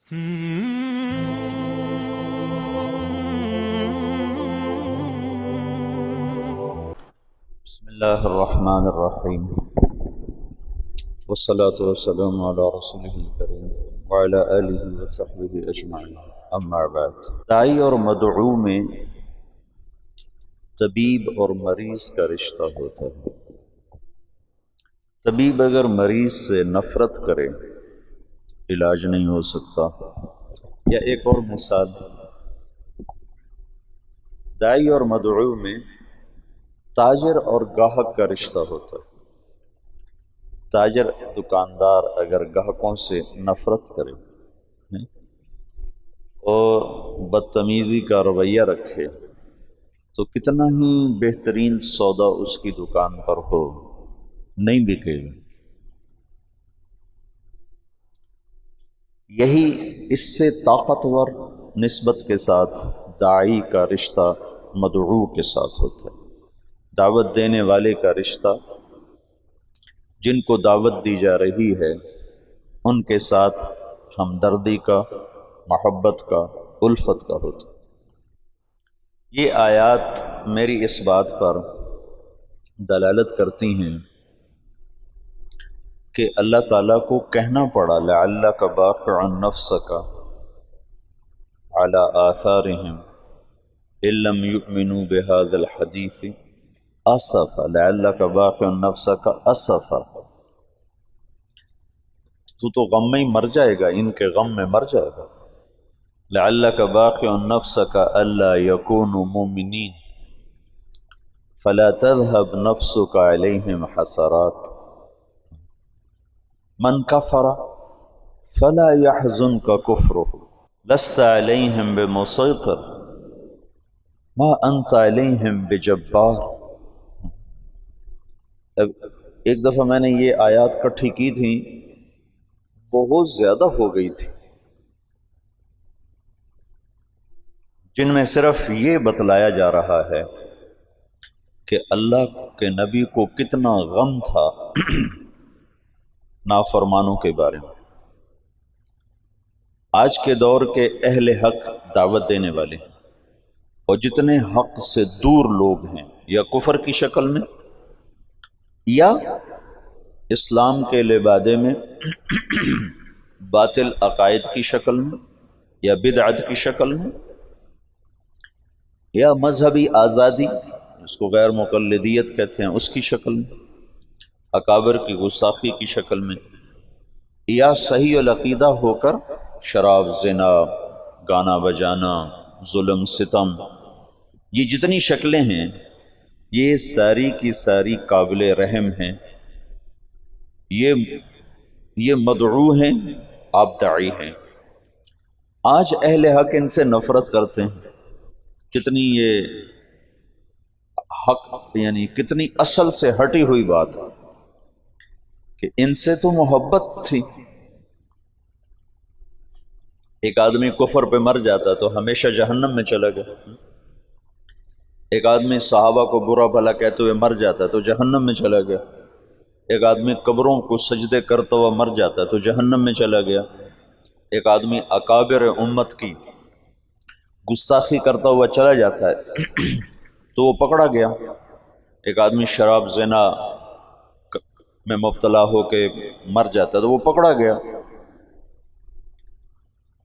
بسم الله الرحمن الرحيم والصلاة والسلام على رسوله الكريم وعلى آله وصحبه أجمعين أما بعد داعی اور مدعو میں طبیب اور مریض کا رشتہ ہوتا ہے۔ طبیب اگر مریض سے نفرت کرے علاج نہیں ہو سکتا۔ یا ایک اور مثال، داعی اور مدعو میں تاجر اور گاہک کا رشتہ ہوتا ہے۔ تاجر دکاندار اگر گاہکوں سے نفرت کرے اور بدتمیزی کا رویہ رکھے تو کتنا ہی بہترین سودا اس کی دکان پر ہو نہیں بکے گا۔ یہی اس سے طاقتور نسبت کے ساتھ داعی کا رشتہ مدعو کے ساتھ ہوتا ہے۔ دعوت دینے والے کا رشتہ، جن کو دعوت دی جا رہی ہے ان کے ساتھ ہمدردی کا، محبت کا، الفت کا ہوتا ہے۔ یہ آیات میری اس بات پر دلالت کرتی ہیں کہ اللہ تعالیٰ کو کہنا پڑا لعلک باخع نفسک علی آثارہم ان لم یؤمنوا بہذا الحدیث اسفا، لعلک باخع نفسک اسفا، تو غم میں مر جائے گا، ان کے غم میں مر جائے گا۔ لعلک باخع نفسک الا یکونوا مؤمنین فلا تذهب نفسک علیہم حسرات من کفر فلا يحزنک کفرہ لست علیہم بمسیطر ما انت علیہم بجبار۔ ایک دفعہ میں نے یہ آیات کٹھی کی تھی، بہت زیادہ ہو گئی تھی، جن میں صرف یہ بتلایا جا رہا ہے کہ اللہ کے نبی کو کتنا غم تھا نافرمانوں کے بارے میں۔ آج کے دور کے اہل حق دعوت دینے والے اور جتنے حق سے دور لوگ ہیں، یا کفر کی شکل میں یا اسلام کے لبادے میں باطل عقائد کی شکل میں یا بدعت کی شکل میں یا مذہبی آزادی اس کو غیر مقلدیت کہتے ہیں اس کی شکل میں، اکابر کی گستاخی کی شکل میں، یا صحیح العقیدہ ہو کر شراب، زنا، گانا بجانا، ظلم، ستم، یہ جتنی شکلیں ہیں یہ ساری کی ساری قابل رحم ہیں۔ یہ مدعو ہیں، آپ داعی ہیں۔ آج اہل حق ان سے نفرت کرتے ہیں۔ کتنی یہ حق، یعنی کتنی اصل سے ہٹی ہوئی بات کہ ان سے تو محبت تھی۔ ایک آدمی کفر پہ مر جاتا تو ہمیشہ جہنم میں چلا گیا، ایک آدمی صحابہ کو برا بھلا کہتے ہوئے مر جاتا تو جہنم میں چلا گیا، ایک آدمی قبروں کو سجدے کرتا ہوا مر جاتا تو جہنم میں چلا گیا، ایک آدمی اکابر امت کی گستاخی کرتا ہوا چلا جاتا ہے تو وہ پکڑا گیا، ایک آدمی شراب، زنا میں مبتلا ہو کے مر جاتا ہے تو وہ پکڑا گیا،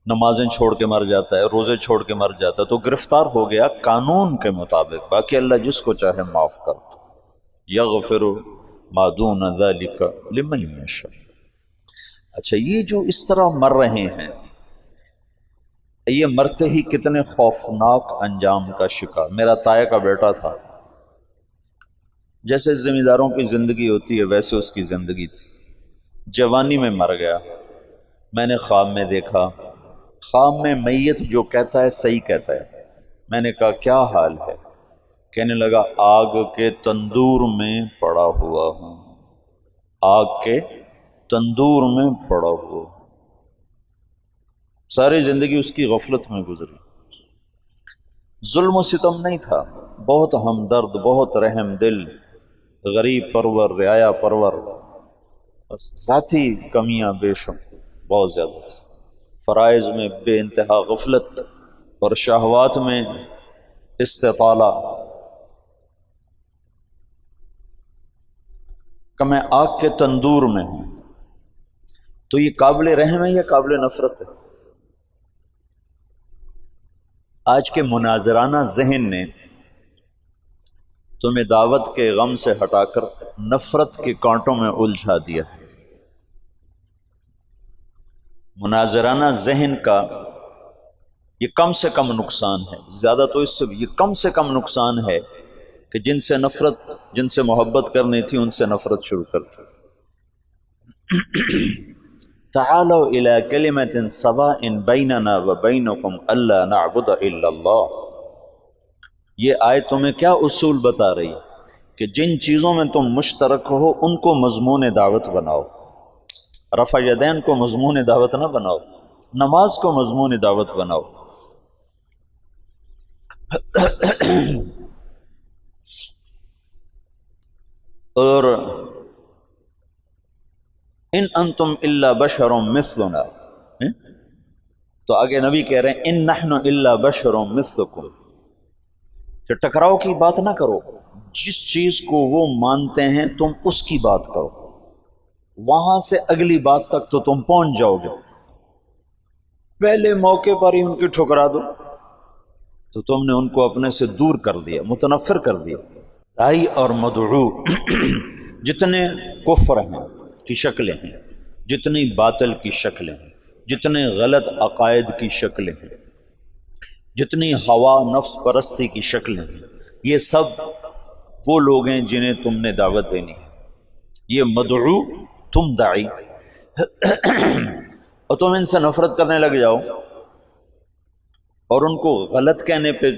نمازیں چھوڑ کے مر جاتا ہے، روزے چھوڑ کے مر جاتا ہے تو گرفتار ہو گیا قانون کے مطابق۔ باقی اللہ جس کو چاہے معاف کرتا، یغفر ما دون ذلک لمن یشاء۔ اچھا، یہ جو اس طرح مر رہے ہیں، یہ مرتے ہی کتنے خوفناک انجام کا شکار۔ میرا تایا کا بیٹا تھا، جیسے ذمہ داروں کی زندگی ہوتی ہے ویسے اس کی زندگی تھی، جوانی میں مر گیا۔ میں نے خواب میں دیکھا، خواب میں میت جو کہتا ہے صحیح کہتا ہے۔ میں نے کہا کیا حال ہے؟ کہنے لگا آگ کے تندور میں پڑا ہوا ہوں، آگ کے تندور میں پڑا ہوا۔ ساری زندگی اس کی غفلت میں گزری، ظلم و ستم نہیں تھا، بہت ہمدرد، بہت رحم دل، غریب پرور، رعایا پرور، بس ذاتی کمیاں بے شمار بہت زیادہ تھی۔ فرائض میں بے انتہا غفلت اور شہوات میں استطالہ کہ میں آگ کے تندور میں ہوں، تو یہ قابل رحم ہے یا قابل نفرت ہے؟ آج کے مناظرانہ ذہن نے تمہیں دعوت کے غم سے ہٹا کر نفرت کے کانٹوں میں الجھا دیا۔ مناظرانہ ذہن کا یہ کم سے کم نقصان ہے، زیادہ تو اس سے یہ کم سے کم نقصان ہے کہ جن سے نفرت، جن سے محبت کرنی تھی ان سے نفرت شروع کرتے۔ تعالوا الى کلمۃ سواء بیننا وبینکم الا نعبد الا اللہ۔ یہ آیت تمہیں کیا اصول بتا رہی کہ جن چیزوں میں تم مشترک ہو ان کو مضمون دعوت بناؤ۔ رفع یدین کو مضمون دعوت نہ بناؤ، نماز کو مضمون دعوت بناؤ۔ اور ان انتم الا بشر مثلنا، تو آگے نبی کہہ رہے ہیں ان نحن الا بشر مثلکم، کہ ٹکراؤ کی بات نہ کرو، جس چیز کو وہ مانتے ہیں تم اس کی بات کرو، وہاں سے اگلی بات تک تو تم پہنچ جاؤ گے، پہلے موقع پر ہی ان کی ٹھکرا دو تو تم نے ان کو اپنے سے دور کر دیا، متنفر کر دیا۔ داعی اور مدعو جتنے کفر ہیں کی شکلیں ہیں، جتنی باطل کی شکلیں ہیں، جتنے غلط عقائد کی شکلیں ہیں، جتنی ہوا نفس پرستی کی شکلیں ہیں، یہ سب وہ لوگ ہیں جنہیں تم نے دعوت دینی ہے۔ یہ مدعو، تم داعی، اور تم ان سے نفرت کرنے لگ جاؤ اور ان کو غلط کہنے پہ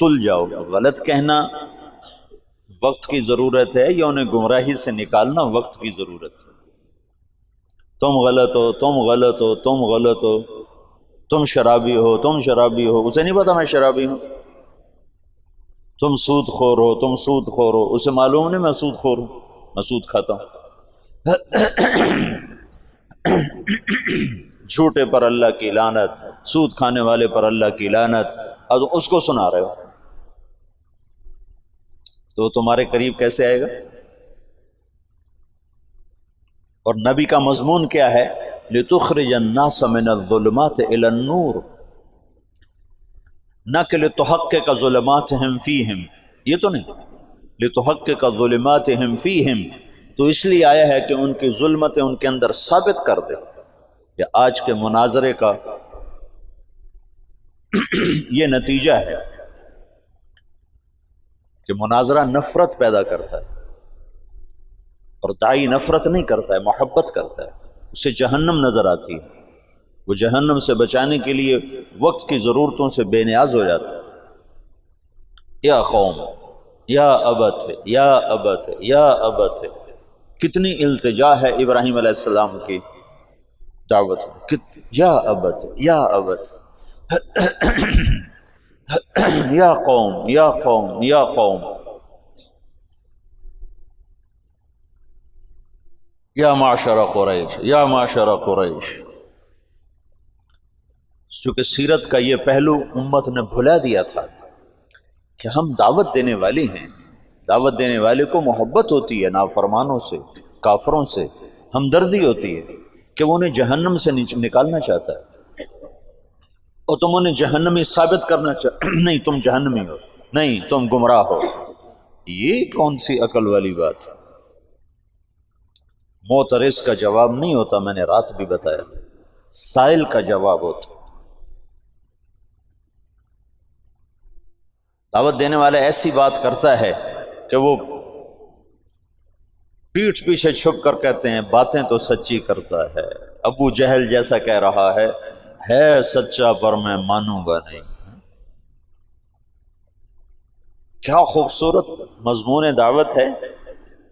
تل جاؤ۔ غلط کہنا وقت کی ضرورت ہے یا انہیں گمراہی سے نکالنا وقت کی ضرورت ہے؟ تم غلط ہو، تم غلط ہو، تم غلط ہو، تم شرابی ہو، تم شرابی ہو، اسے نہیں پتا میں شرابی ہوں۔ تم سود خور ہو، تم سود خور ہو، اسے معلوم نہیں میں سود خور ہوں، میں سود کھاتا ہوں۔ جھوٹے پر اللہ کی لعنت، سود کھانے والے پر اللہ کی لعنت، اب اس کو سنا رہے ہو تو تمہارے قریب کیسے آئے گا؟ اور نبی کا مضمون کیا ہے؟ لِتُخْرِجَ النَّاسَ مِنَ الظُّلُمَاتِ إِلَى النُّورِ، نہ کہ لِتُحَقِّقَ ظُلُمَاتِهِمْ فِيهِمْ، یہ تو نہیں، لِتُحَقِّقَ ظُلُمَاتِهِمْ فِيهِمْ، تو اس لیے آیا ہے کہ ان کی ظلمتیں ان کے اندر ثابت کر دے کہ آج کے مناظرے کا یہ نتیجہ ہے کہ مناظرہ نفرت پیدا کرتا ہے، اور داعی نفرت نہیں کرتا ہے، محبت کرتا ہے، اسے جہنم نظر آتی ہے، وہ جہنم سے بچانے کے لیے وقت کی ضرورتوں سے بے نیاز ہو جاتا ہے۔ یا قوم یا ابت یا ابت یا ابت، کتنی التجا ہے ابراہیم علیہ السلام کی دعوت، یا ابت یا ابت، یا قوم یا قوم یا قوم، یا معشر قریش یا معشر قریش۔ چونکہ سیرت کا یہ پہلو امت نے بھلا دیا تھا کہ ہم دعوت دینے والے ہیں، دعوت دینے والے کو محبت ہوتی ہے نافرمانوں سے، کافروں سے ہمدردی ہوتی ہے کہ وہ انہیں جہنم سے نکالنا چاہتا ہے، اور تم انہیں جہنمی ثابت کرنا نہیں تم جہنمی ہو، نہیں تم گمراہ ہو۔ یہ کون سی عقل والی بات؟ معترض کا جواب نہیں ہوتا، میں نے رات بھی بتایا تھا، سائل کا جواب ہوتا۔ دعوت دینے والا ایسی بات کرتا ہے کہ وہ پیٹھ پیچھے چھپ کر کہتے ہیں باتیں تو سچی کرتا ہے، ابو جہل جیسا کہہ رہا ہے سچا پر میں مانوں گا نہیں۔ کیا خوبصورت مضمون دعوت ہے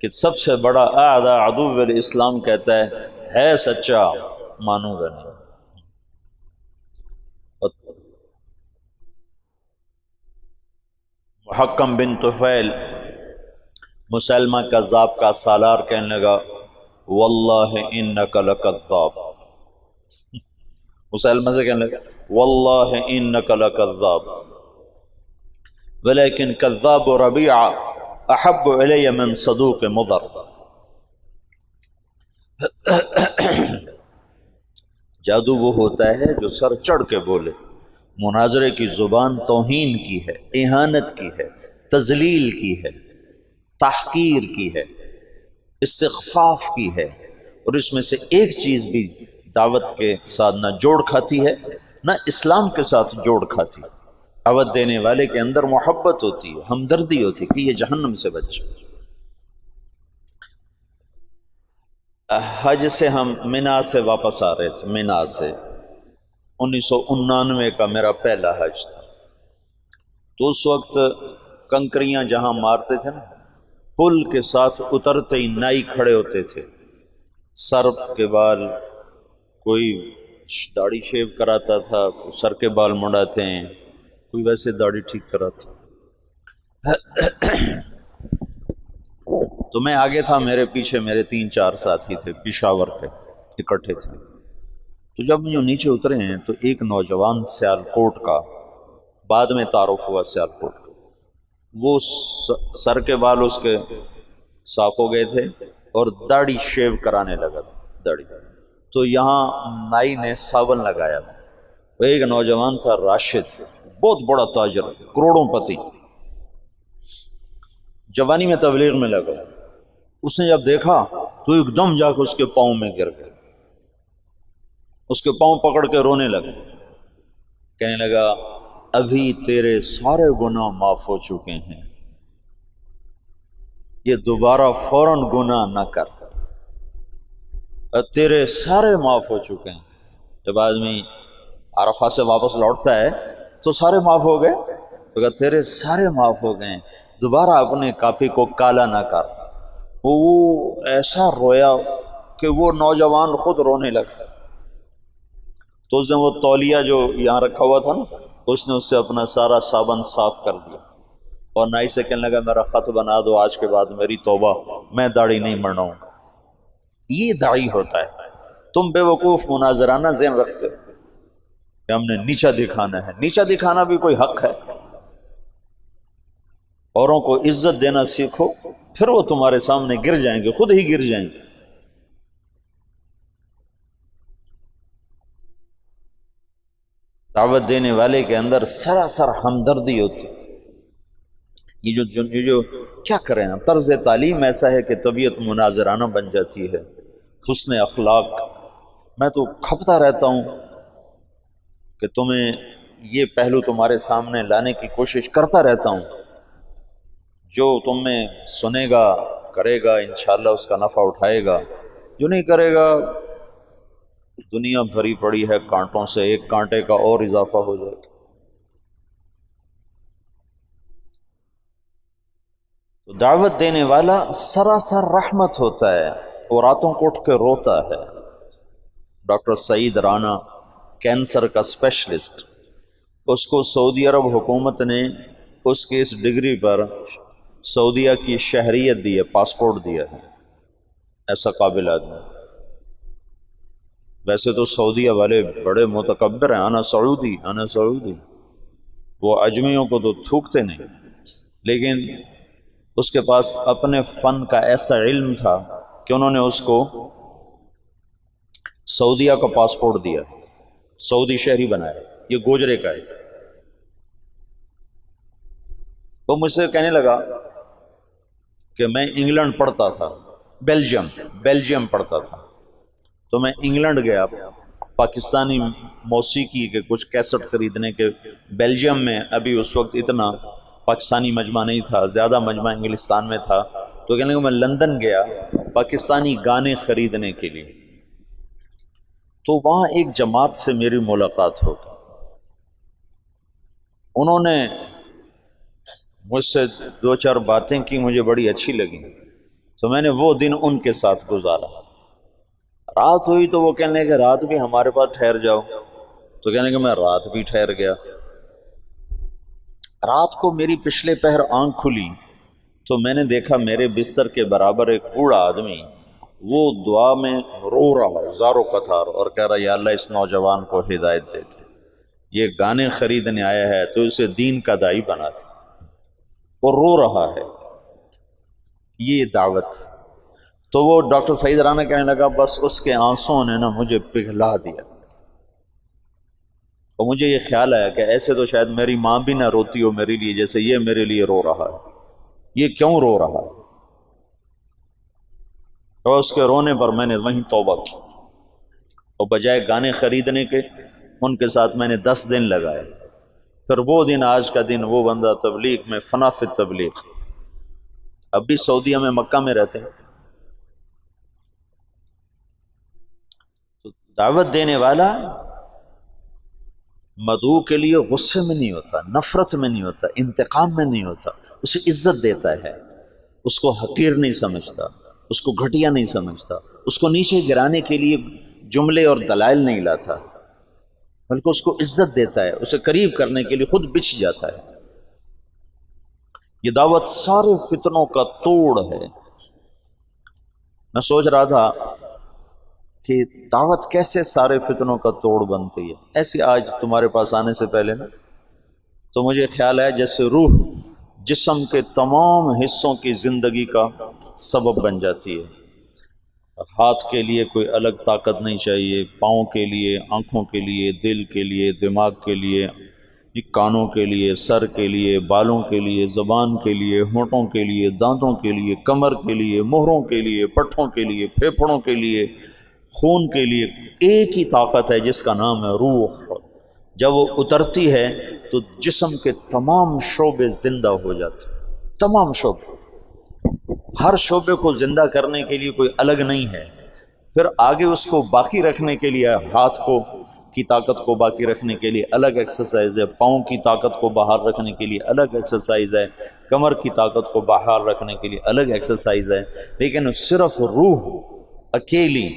کہ سب سے بڑا اعداء عدو الاسلام کہتا ہے سچا مانوں گا نہیں۔ محکم بن طفیل مسلمہ کذاب کا سالار کہنے لگا واللہ انک لکذاب، مسلمہ سے کہنے لگا واللہ انک لکذاب ولیکن کذاب ربیعہ احب الی من صدوق مضر. جادو وہ ہوتا ہے جو سر چڑھ کے بولے. مناظرے کی زبان توہین کی ہے، اہانت کی ہے، تذلیل کی ہے، تحقیر کی ہے، استخفاف کی ہے، اور اس میں سے ایک چیز بھی دعوت کے ساتھ نہ جوڑ کھاتی ہے نہ اسلام کے ساتھ جوڑ کھاتی. دعوت دینے والے کے اندر محبت ہوتی ہے، ہمدردی ہوتی ہے کہ یہ جہنم سے بچے. حج سے ہم مینا سے واپس آ رہے تھے. مینا سے 1999 کا میرا پہلا حج تھا. تو اس وقت کنکریاں جہاں مارتے تھے نا، پل کے ساتھ اترتے ہی نائی کھڑے ہوتے تھے، سر کے بال، کوئی داڑھی شیو کراتا تھا، کوئی سر کے بال مڑاتے ہیں، کوئی ویسے داڑھی ٹھیک کراتا. تو میں آگے تھا، میرے پیچھے میرے 3-4 ساتھی تھے پشاور کے، اکٹھے تھے. تو جب جو نیچے اترے ہیں تو ایک نوجوان سیالکوٹ کا، بعد میں تعارف ہوا سیالکوٹ کا، وہ سر کے بال اس کے صاف ہو گئے تھے اور داڑھی شیو کرانے لگا تھا داڑھی. تو یہاں نائی نے صابن لگایا تھا. وہ ایک نوجوان تھا راشد، بہت بڑا تاجر، کروڑوں پتی، جوانی میں تبلیغ میں لگا. اس نے جب دیکھا تو ایک دم جا کے اس کے پاؤں میں گر گیا، اس کے پاؤں پکڑ کے رونے لگا، کہنے لگا ابھی تیرے سارے گناہ معاف ہو چکے ہیں، یہ دوبارہ فوراً گناہ نہ کر، تیرے سارے معاف ہو چکے ہیں. جب آدمی عرفہ سے واپس لوٹتا ہے تو سارے معاف ہو گئے، تو کہا تیرے سارے معاف ہو گئے، دوبارہ اپنے کافی کو کالا نہ کر. وہ ایسا رویا کہ وہ نوجوان خود رونے لگا. تو اس نے وہ تولیہ جو یہاں رکھا ہوا تھا نا، اس نے اس سے اپنا سارا صابن صاف کر دیا اور نائی سے کہنے لگا میرا خط بنا دو، آج کے بعد میری توبہ، میں داڑھی نہیں منڈاؤں گا. یہ داعی ہوتا ہے. تم بے وقوف مناظرانہ ذہن رکھتے ہو کہ ہم نے نیچا دکھانا ہے. نیچا دکھانا بھی کوئی حق ہے؟ اوروں کو عزت دینا سیکھو، پھر وہ تمہارے سامنے گر جائیں گے، خود ہی گر جائیں گے. دعوت دینے والے کے اندر سراسر ہمدردی ہوتی. یہ جو کیا کریں، طرز تعلیم ایسا ہے کہ طبیعت مناظرانہ بن جاتی ہے، حسن اخلاق. میں تو کھپتا رہتا ہوں کہ تمہیں یہ پہلو تمہارے سامنے لانے کی کوشش کرتا رہتا ہوں. جو تم میں سنے گا، کرے گا، انشاءاللہ اس کا نفع اٹھائے گا. جو نہیں کرے گا، دنیا بھری پڑی ہے کانٹوں سے، ایک کانٹے کا اور اضافہ ہو جائے گا. تو دعوت دینے والا سراسر رحمت ہوتا ہے، اور راتوں کو اٹھ کے روتا ہے. ڈاکٹر سعید رانا، کینسر کا اسپیشلسٹ، اس کو سعودی عرب حکومت نے اس کی اس ڈگری پر سعودیہ کی شہریت دی ہے، پاسپورٹ دیا ہے. ایسا قابل آدمی. ویسے تو سعودیہ والے بڑے متکبر ہیں، انا سعودی انا سعودی، وہ اجمیوں کو تو تھوکتے نہیں، لیکن اس کے پاس اپنے فن کا ایسا علم تھا کہ انہوں نے اس کو سعودیہ کا پاسپورٹ دیا، سعودی شہری بنایا. یہ گوجرے کا ہے. وہ مجھ سے کہنے لگا کہ میں انگلینڈ پڑھتا تھا، بیلجیم پڑھتا تھا، تو میں انگلینڈ گیا پاکستانی موسیقی کے کچھ کیسٹ خریدنے کے. بیلجیم میں ابھی اس وقت اتنا پاکستانی مجمع نہیں تھا، زیادہ مجمع انگلستان میں تھا. تو کہنے لگا میں لندن گیا پاکستانی گانے خریدنے کے لیے. تو وہاں ایک جماعت سے میری ملاقات ہو گئی. انہوں نے مجھ سے 2-4 باتیں کی، مجھے بڑی اچھی لگی، تو میں نے وہ دن ان کے ساتھ گزارا. رات ہوئی تو وہ کہنے کہ رات بھی ہمارے پاس ٹھہر جاؤ. تو کہنے کہ میں رات بھی ٹھہر گیا. رات کو میری پچھلے پہر آنکھ کھلی تو میں نے دیکھا میرے بستر کے برابر ایک بوڑھا آدمی وہ دعا میں رو رہا زارو قطار اور کہہ رہا یا اللہ اس نوجوان کو ہدایت دیتے، یہ گانے خریدنے آیا ہے تو اسے دین کا داعی بنا دے، اور رو رہا ہے، یہ دعوت۔ تو وہ ڈاکٹر سعید رانا کہنے لگا بس اس کے آنسوں نے نا مجھے پگھلا دیا، اور مجھے یہ خیال آیا کہ ایسے تو شاید میری ماں بھی نہ روتی ہو میرے لیے جیسے یہ میرے لیے رو رہا ہے، یہ کیوں رو رہا ہے؟ اور اس کے رونے پر میں نے وہیں توبہ کی، اور بجائے گانے خریدنے کے ان کے ساتھ میں نے 10 دن لگائے۔ پھر وہ دن آج کا دن، وہ بندہ تبلیغ میں فنا فی تبلیغ، اب بھی سعودیہ میں مکہ میں رہتے ہیں۔ تو دعوت دینے والا مدعو کے لیے غصے میں نہیں ہوتا، نفرت میں نہیں ہوتا، انتقام میں نہیں ہوتا، اسے عزت دیتا ہے، اس کو حقیر نہیں سمجھتا، اس کو گھٹیا نہیں سمجھتا، اس کو نیچے گرانے کے لیے جملے اور دلائل نہیں لاتا، بلکہ اس کو عزت دیتا ہے، اسے قریب کرنے کے لیے خود بچھ جاتا ہے۔ یہ دعوت سارے فتنوں کا توڑ ہے۔ میں سوچ رہا تھا کہ دعوت کیسے سارے فتنوں کا توڑ بنتی ہے۔ ایسے آج تمہارے پاس آنے سے پہلے نا تو مجھے خیال ہے جیسے روح جسم کے تمام حصوں کی زندگی کا سبب بن جاتی ہے۔ ہاتھ کے لیے کوئی الگ طاقت نہیں چاہیے، پاؤں کے لیے، آنکھوں کے لیے، دل کے لیے، دماغ کے لیے، کانوں کے لیے، سر کے لیے، بالوں کے لیے، زبان کے لیے، ہونٹوں کے لیے، دانتوں کے لیے، کمر کے لیے، مہروں کے لیے، پٹھوں کے لیے، پھیپھڑوں کے لیے، خون کے لیے۔ ایک ہی طاقت ہے جس کا نام ہے روح۔ جب وہ اترتی ہے تو جسم کے تمام شعبے زندہ ہو جاتے، تمام شعبے، ہر شعبے کو زندہ کرنے کے لیے کوئی الگ نہیں ہے۔ پھر آگے اس کو باقی رکھنے کے لیے ہاتھ کو کی طاقت کو باقی رکھنے کے لیے الگ ایکسرسائز ہے، پاؤں کی طاقت کو باہر رکھنے کے لیے الگ ایکسرسائز ہے، کمر کی طاقت کو باہر رکھنے کے لیے الگ ایکسرسائز ہے، لیکن صرف روح اکیلی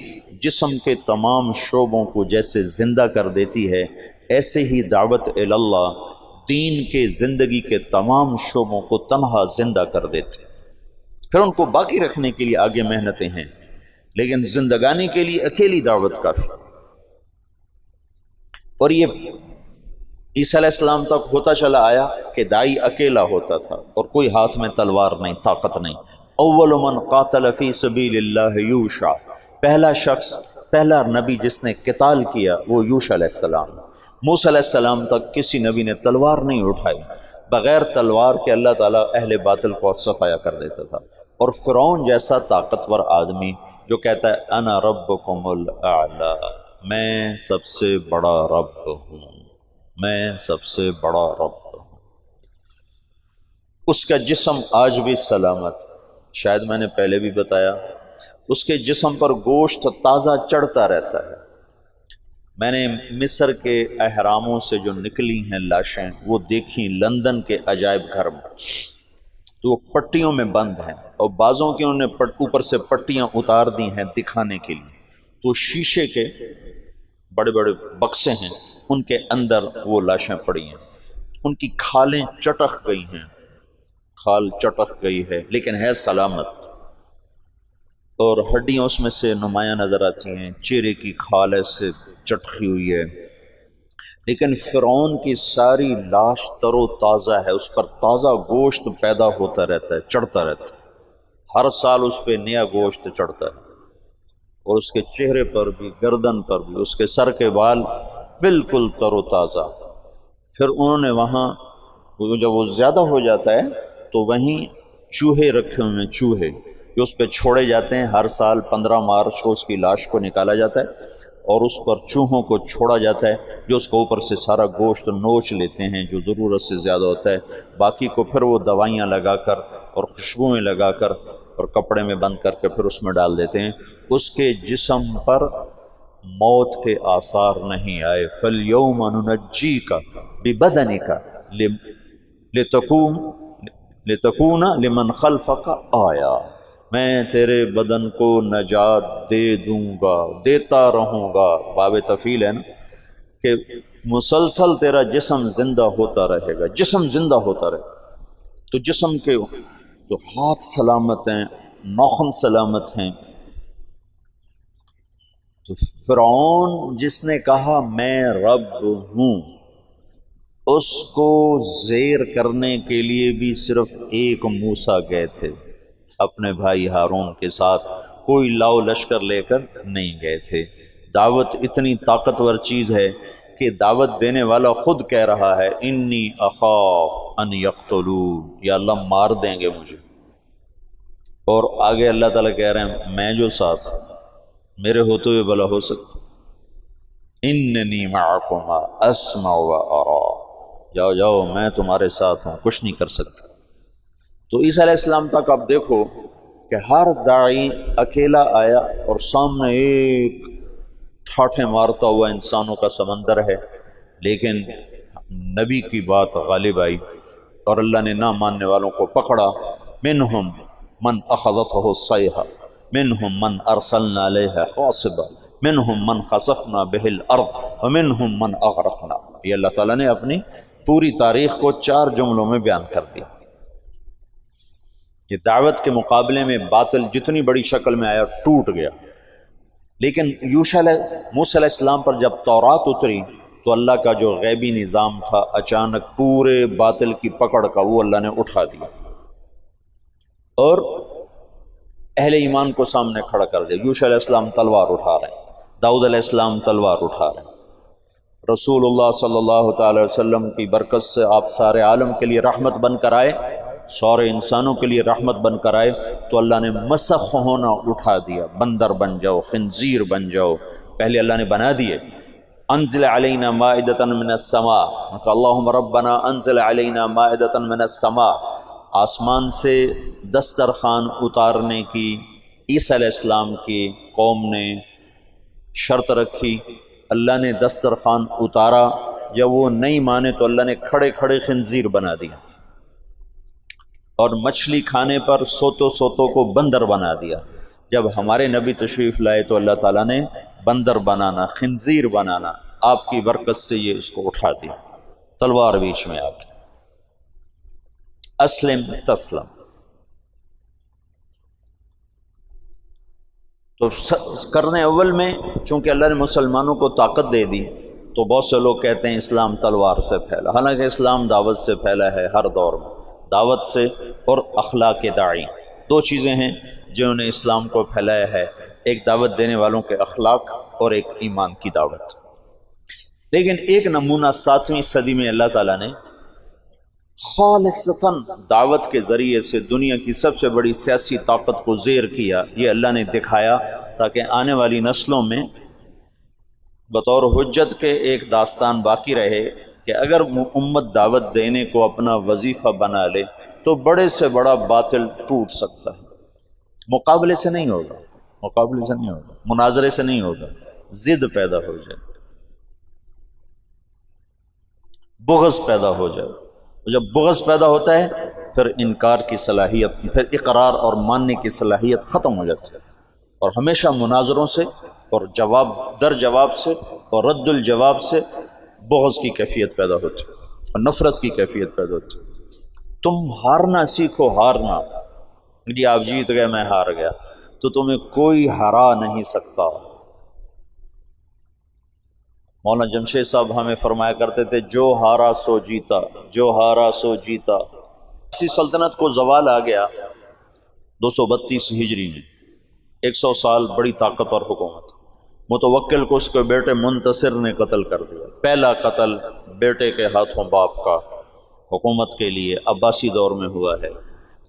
جسم کے تمام شعبوں کو جیسے زندہ کر دیتی ہے، ایسے ہی دعوت اللہ دین کے زندگی کے تمام شعبوں کو تنہا زندہ کر دیتے۔ پھر ان کو باقی رکھنے کے لیے آگے محنتیں ہیں، لیکن زندگانی کے لیے اکیلی دعوت کافی۔ اور یہ عیسیٰ علیہ السلام تک ہوتا چلا آیا کہ دائی اکیلا ہوتا تھا اور کوئی ہاتھ میں تلوار نہیں، طاقت نہیں۔ اول من قاتل فی سبیل اللہ یوشع، پہلا شخص، پہلا نبی جس نے قتال کیا وہ یوشع علیہ السلام۔ موسیٰ علیہ السلام تک کسی نبی نے تلوار نہیں اٹھائی، بغیر تلوار کے اللہ تعالیٰ اہل باطل کو صفایا کر دیتا تھا۔ اور فرعون جیسا طاقتور آدمی جو کہتا ہے انا ربکم الاعلی، میں سب سے بڑا رب ہوں، میں سب سے بڑا رب ہوں، اس کا جسم آج بھی سلامت، شاید میں نے پہلے بھی بتایا، اس کے جسم پر گوشت تازہ چڑھتا رہتا ہے۔ میں نے مصر کے اہراموں سے جو نکلی ہیں لاشیں وہ دیکھیں لندن کے عجائب گھر میں، تو وہ پٹیوں میں بند ہیں، اور بعضوں کی انہوں نے اوپر سے پٹیاں اتار دی ہیں دکھانے کے لیے، تو شیشے کے بڑے بڑے بکسے ہیں، ان کے اندر وہ لاشیں پڑی ہیں، ان کی کھالیں چٹک گئی ہیں، کھال چٹک گئی ہے لیکن ہے سلامت، اور ہڈیاں اس میں سے نمایاں نظر آتی ہیں، چہرے کی کھال ایسے چٹکی ہوئی ہے، لیکن فرعون کی ساری لاش تر و تازہ ہے، اس پر تازہ گوشت پیدا ہوتا رہتا ہے، چڑھتا رہتا ہے، ہر سال اس پہ نیا گوشت چڑھتا ہے، اور اس کے چہرے پر بھی، گردن پر بھی، اس کے سر کے بال بالکل تر و تازہ۔ پھر انہوں نے وہاں جب وہ زیادہ ہو جاتا ہے تو وہیں چوہے رکھے ہوئے ہیں، چوہے جو اس پہ چھوڑے جاتے ہیں، ہر سال 15 مارچ کو اس کی لاش کو نکالا جاتا ہے اور اس پر چوہوں کو چھوڑا جاتا ہے جو اس کو اوپر سے سارا گوشت نوچ لیتے ہیں جو ضرورت سے زیادہ ہوتا ہے، باقی کو پھر وہ دوائیاں لگا کر اور خوشبوئیں لگا کر اور کپڑے میں بند کر کے پھر اس میں ڈال دیتے ہیں۔ اس کے جسم پر موت کے آثار نہیں آئے۔ فَالْيَوْمَ نُنَجِّيكَ بِبَدَنِكَ لِتَكُونَ لِمَنْ خَلْفَكَ آیَةً، میں تیرے بدن کو نجات دے دوں گا، دیتا رہوں گا، باب تفیل ہے نا، کہ مسلسل تیرا جسم زندہ ہوتا رہے گا، جسم زندہ ہوتا رہے گا۔ تو جسم کے جو ہاتھ سلامت ہیں، ناخن سلامت ہیں، تو فرعون جس نے کہا میں رب ہوں، اس کو زیر کرنے کے لیے بھی صرف ایک موسیٰ گئے تھے اپنے بھائی ہارون کے ساتھ، کوئی لاؤ لشکر لے کر نہیں گئے تھے۔ دعوت اتنی طاقتور چیز ہے کہ دعوت دینے والا خود کہہ رہا ہے انی اخاف ان یقتلون، یا اللہ مار دیں گے مجھے، اور آگے اللہ تعالیٰ کہہ رہے ہیں میں جو ساتھ میرے ہوتے ہوئے بلا ہو سکتا، اننی معکما اسمع و ارا، جاؤ جاؤ میں تمہارے ساتھ ہوں، کچھ نہیں کر سکتا۔ تو عیسیٰ علیہ السلام تک آپ دیکھو کہ ہر داعی اکیلا آیا اور سامنے ایک ٹھاٹھے مارتا ہوا انسانوں کا سمندر ہے، لیکن نبی کی بات غالب آئی اور اللہ نے نہ ماننے والوں کو پکڑا۔ منہم من اخذتہ الصیحہ منہم من ارسلنا علیہ حاصبا منہم من خسفنا بہ الارض ومنہم من اغرقنا۔ یہ اللہ تعالیٰ نے اپنی پوری تاریخ کو 4 جملوں میں بیان کر دیا کہ دعوت کے مقابلے میں باطل جتنی بڑی شکل میں آیا ٹوٹ گیا، لیکن موسیٰ علیہ السلام پر جب تورات اتری تو اللہ کا جو غیبی نظام تھا اچانک پورے باطل کی پکڑ کا وہ اللہ نے اٹھا دیا اور اہل ایمان کو سامنے کھڑا کر دیا۔ موسیٰ علیہ السلام تلوار اٹھا رہے ہیں، داؤد علیہ السلام تلوار اٹھا رہے ہیں، رسول اللہ صلی اللہ تعالی وسلم کی برکت سے آپ سارے عالم کے لیے رحمت بن کر آئے، سارے انسانوں کے لیے رحمت بن کر آئے، تو اللہ نے مسخ ہونا اٹھا دیا، بندر بن جاؤ، خنزیر بن جاؤ، پہلے اللہ نے بنا دیے۔ انزل علینا مائدۃ من السماء، اللہم ربنا انزل علینا مائدۃ من السماء، آسمان سے دسترخوان اتارنے کی عیسیٰ علیہ السلام کی قوم نے شرط رکھی، اللہ نے دسترخوان اتارا، جب وہ نہیں مانے تو اللہ نے کھڑے کھڑے خنزیر بنا دیا، اور مچھلی کھانے پر سوتوں کو بندر بنا دیا۔ جب ہمارے نبی تشریف لائے تو اللہ تعالیٰ نے بندر بنانا، خنزیر بنانا، آپ کی برکت سے یہ اس کو اٹھا دیا، تلوار بیچ میں آ گئی۔ اسلم تسلم۔ تو کرنے اول میں چونکہ اللہ نے مسلمانوں کو طاقت دے دی تو بہت سے لوگ کہتے ہیں اسلام تلوار سے پھیلا، حالانکہ اسلام دعوت سے پھیلا ہے ہر دور میں، دعوت سے اور اخلاق داعی، 2 چیزیں ہیں جنہوں نے اسلام کو پھیلایا ہے، ایک دعوت دینے والوں کے اخلاق اور ایک ایمان کی دعوت۔ لیکن ایک نمونہ 7ویں صدی میں اللہ تعالیٰ نے خالصتاً دعوت کے ذریعے سے دنیا کی سب سے بڑی سیاسی طاقت کو زیر کیا، یہ اللہ نے دکھایا تاکہ آنے والی نسلوں میں بطور حجت کے ایک داستان باقی رہے کہ اگر امت دعوت دینے کو اپنا وظیفہ بنا لے تو بڑے سے بڑا باطل ٹوٹ سکتا ہے، مقابلے سے نہیں ہوگا، مقابلے سے نہیں ہوگا، مناظرے سے نہیں ہوگا، ضد پیدا ہو جائے، بغض پیدا ہو جائے، جب بغض پیدا ہوتا ہے پھر انکار کی صلاحیت، پھر اقرار اور ماننے کی صلاحیت ختم ہو جاتی ہے، اور ہمیشہ مناظروں سے اور جواب در جواب سے اور رد الجواب سے بغض کی کیفیت پیدا ہوتی ہے اور نفرت کی کیفیت پیدا ہوتی ہے۔ تم ہارنا سیکھو، ہارنا، جی آپ جیت گئے میں ہار گیا، تو تمہیں کوئی ہرا نہیں سکتا۔ مولانا جمشید صاحب ہمیں فرمایا کرتے تھے جو ہارا سو جیتا، جو ہارا سو جیتا۔ اسی سلطنت کو زوال آ گیا 232 ہجری میں، 100 سال بڑی طاقتور حکومت، متوکل کو اس کے بیٹے منتصر نے قتل کر دیا، پہلا قتل بیٹے کے ہاتھوں باپ کا حکومت کے لیے عباسی دور میں ہوا ہے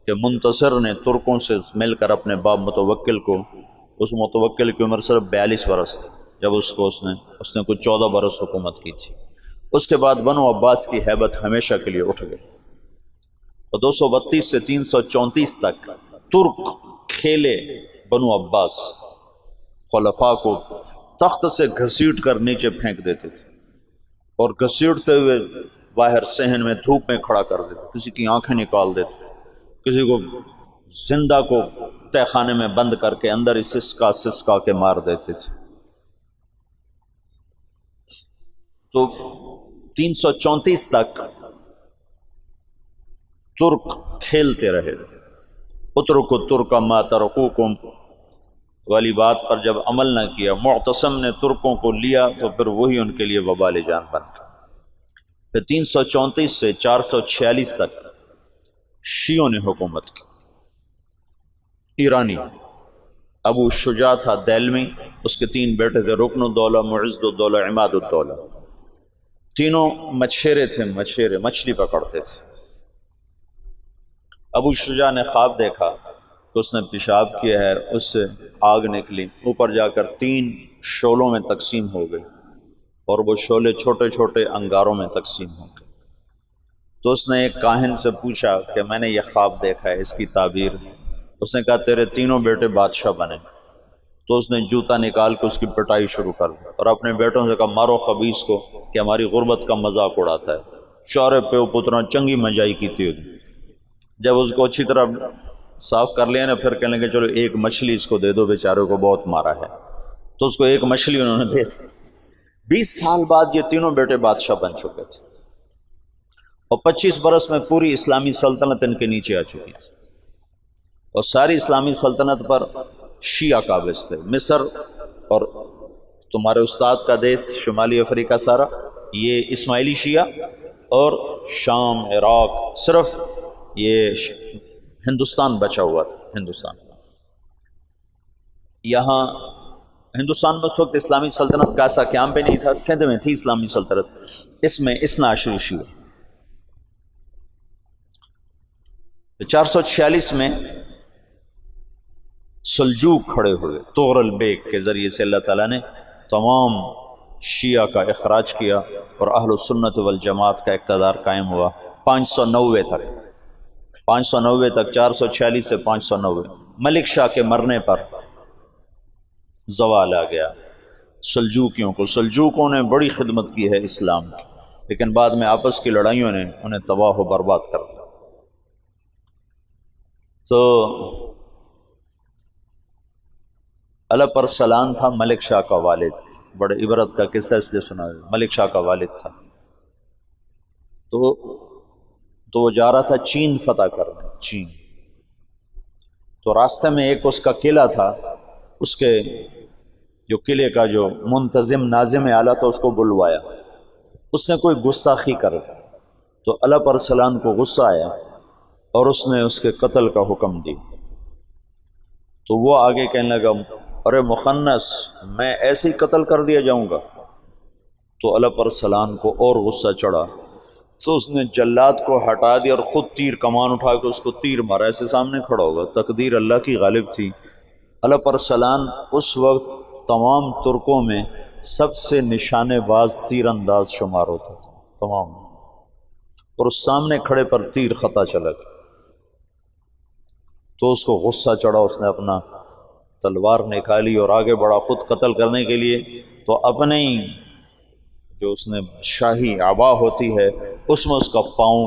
کہ منتصر نے ترکوں سے مل کر اپنے باپ متوکل کو، اس متوکل کی عمر صرف 42 برس جب اس نے کچھ 14 برس حکومت کی تھی، اس کے بعد بنو عباس کی ہیبت ہمیشہ کے لیے اٹھ گئی، اور 232 سے 334 تک ترک کھیلے بنو عباس، خلفاء کو تخت سے گھسیٹ کر نیچے پھینک دیتے تھے اور گھسیٹتے ہوئے باہر صحن میں دھوپ میں کھڑا کر دیتے، کسی کی آنکھیں نکال دیتے، کسی کو زندہ کو تہ خانے میں بند کر کے اندر ہی سسکا کے مار دیتے تھے۔ تو 334 تک ترک کھیلتے رہے، اترکوا ترک ما ترکوکم، والی بات پر جب عمل نہ کیا، معتصم نے ترکوں کو لیا تو پھر وہی ان کے لیے وبال جان بن گیا۔ پھر 334 سے 446 تک شیعوں نے حکومت کی۔ ایرانی ابو شجاع تھا دیلمی، اس کے 3 بیٹے تھے، رکن الدولہ، معز الدولہ، عماد الدولہ۔ تینوں مچھیرے تھے، مچھلی پکڑتے تھے۔ ابو شجاع نے خواب دیکھا کہ اس نے پیشاب کیا ہے، اس سے آگ نکلی، اوپر جا کر 3 شعلوں میں تقسیم ہو گئی، اور وہ شعلے چھوٹے چھوٹے انگاروں میں تقسیم ہو گئے۔ تو اس نے ایک کاہن سے پوچھا کہ میں نے یہ خواب دیکھا ہے، اس کی تعبیر۔ اس نے کہا تیرے تینوں بیٹے بادشاہ بنے۔ تو اس نے جوتا نکال کے اس کی پٹائی شروع کر دی، اور اپنے بیٹوں سے کہا مارو خبیث کو کہ ہماری غربت کا مذاق اڑاتا ہے، چارے پہ پترا چنگی مجائی کی تھی۔ جب اس کو اچھی طرح صاف کر لیا نا، پھر کہنے لگے چلو ایک مچھلی اس کو دے دو، بیچارے کو بہت مارا ہے۔ تو اس کو ایک مچھلی انہوں نے دے دی۔ 20 سال بعد یہ تینوں بیٹے بادشاہ بن چکے تھے، اور 25 برس میں پوری اسلامی سلطنت ان کے نیچے آ چکی تھی، اور ساری اسلامی سلطنت پر شیعہ قابض تھے۔ مصر اور تمہارے استاد کا دیش شمالی افریقہ سارا یہ اسماعیلی شیعہ، اور شام، عراق، صرف یہ ہندوستان بچا ہوا تھا۔ ہندوستان، یہاں ہندوستان میں اس وقت اسلامی سلطنت کا ایسا قیام بھی نہیں تھا۔ سندھ میں تھی اسلامی سلطنت، اس میں اثنا عشری شیعہ۔ 446 میں سلجوق کھڑے ہوئے، طغرل بیگ کے ذریعے سے اللہ تعالیٰ نے تمام شیعہ کا اخراج کیا، اور اہل السنت والجماعت کا اقتدار قائم ہوا 590 تک۔ 590 تک، 446 سے 590۔ ملک شاہ کے مرنے پر زوال آ گیا سلجوقیوں کو۔ سلجوقوں نے بڑی خدمت کی ہے اسلام کی، لیکن بعد میں آپس کی لڑائیوں نے انہیں تباہ و برباد کر دیا۔ تو علب ارسلان تھا ملک شاہ کا والد، بڑے عبرت کا قصہ اس لیے سنا ہے، ملک شاہ کا والد تھا۔ تو وہ جا رہا تھا چین فتح کرنے، چین۔ تو راستے میں ایک اس کا قلعہ تھا، اس کے جو قلعے کا جو منتظم ناظم اعلیٰ تھا اس کو بلوایا، اس نے کوئی گستاخی کر دی، تو علب ارسلان کو غصہ آیا اور اس نے اس کے قتل کا حکم دی۔ تو وہ آگے کہنے لگا ارے مخنث، میں ایسے ہی قتل کر دیا جاؤں گا؟ تو علب ارسلان کو اور غصہ چڑھا، تو اس نے جلاد کو ہٹا دیا اور خود تیر کمان اٹھا کے اس کو تیر مارا، ایسے سامنے کھڑا ہوگا۔ تقدیر اللہ کی غالب تھی۔ علب ارسلان اس وقت تمام ترکوں میں سب سے نشانے باز تیر انداز شمار ہوتا تھا تمام، اور اس سامنے کھڑے پر تیر خطا چلا گیا۔ تو اس کو غصہ چڑھا، اس نے اپنا تلوار نکالی اور آگے بڑھا خود قتل کرنے کے لیے۔ تو اپنے ہی جو اس نے شاہی عبا ہوتی ہے اس میں اس کا پاؤں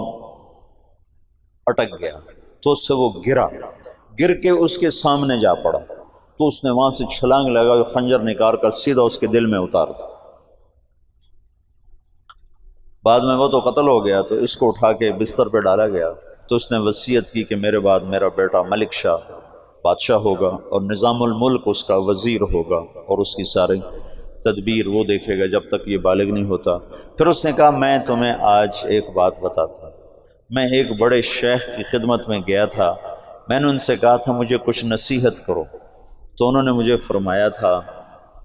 اٹک گیا، تو اس سے وہ گر کے اس کے سامنے جا پڑا، تو اس نے وہاں سے چھلانگ لگا، خنجر نکال کر سیدھا اس کے دل میں اتار دیا۔ بعد میں وہ تو قتل ہو گیا، تو اس کو اٹھا کے بستر پہ ڈالا گیا۔ تو اس نے وصیت کی کہ میرے بعد میرا بیٹا ملک شاہ بادشاہ ہوگا، اور نظام الملک اس کا وزیر ہوگا، اور اس کی ساری تدبیر وہ دیکھے گا جب تک یہ بالغ نہیں ہوتا۔ پھر اس نے کہا میں تمہیں آج ایک بات بتاتا ہوں۔ میں ایک بڑے شیخ کی خدمت میں گیا تھا، میں نے ان سے کہا تھا مجھے کچھ نصیحت کرو، تو انہوں نے مجھے فرمایا تھا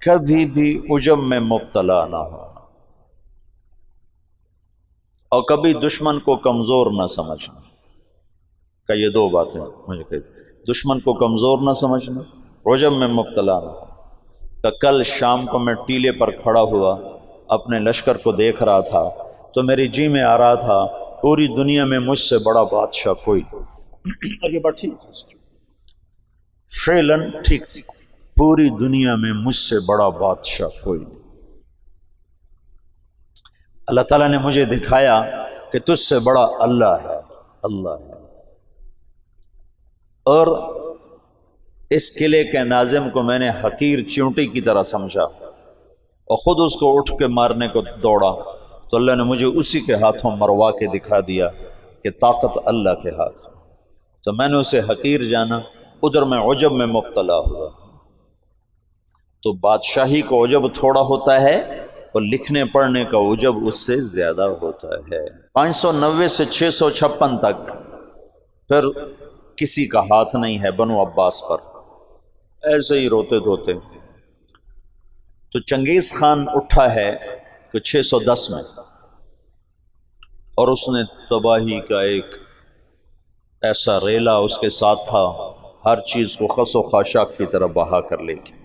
کبھی بھی عجب میں مبتلا نہ ہو، اور کبھی دشمن کو کمزور نہ سمجھنا۔ کہ یہ 2 باتیں مجھے کہی، دشمن کو کمزور نہ سمجھنا، عجب میں مبتلا نہ ہو۔ کہ کل شام کو میں ٹیلے پر کھڑا ہوا، اپنے لشکر کو دیکھ رہا تھا، تو میری جی میں آ رہا تھا پوری دنیا میں مجھ سے بڑا بادشاہ کوئی نہیں۔ اور یہ بات ٹھیک تھی، فعلاً ٹھیک تھی، پوری دنیا میں مجھ سے بڑا بادشاہ کوئی نہیں۔ اللہ تعالیٰ نے مجھے دکھایا کہ تجھ سے بڑا اللہ ہے، اللہ ہے۔ اور اس قلعے کے ناظم کو میں نے حقیر چیونٹی کی طرح سمجھا، اور خود اس کو اٹھ کے مارنے کو دوڑا، تو اللہ نے مجھے اسی کے ہاتھوں مروا کے دکھا دیا کہ طاقت اللہ کے ہاتھ، تو میں نے اسے حقیر جانا، ادھر میں عجب میں مبتلا ہوا۔ تو بادشاہی کا عجب تھوڑا ہوتا ہے اور لکھنے پڑھنے کا عجب اس سے زیادہ ہوتا ہے۔ 590 سے 656 تک پھر کسی کا ہاتھ نہیں ہے بنو عباس پر، ایسے ہی روتے دھوتے۔ تو چنگیز خان اٹھا ہے کہ 610 میں، اور اس نے تباہی کا ایک ایسا ریلا اس کے ساتھ تھا، ہر چیز کو خس و خاشاک کی طرح بہا کر لے گی۔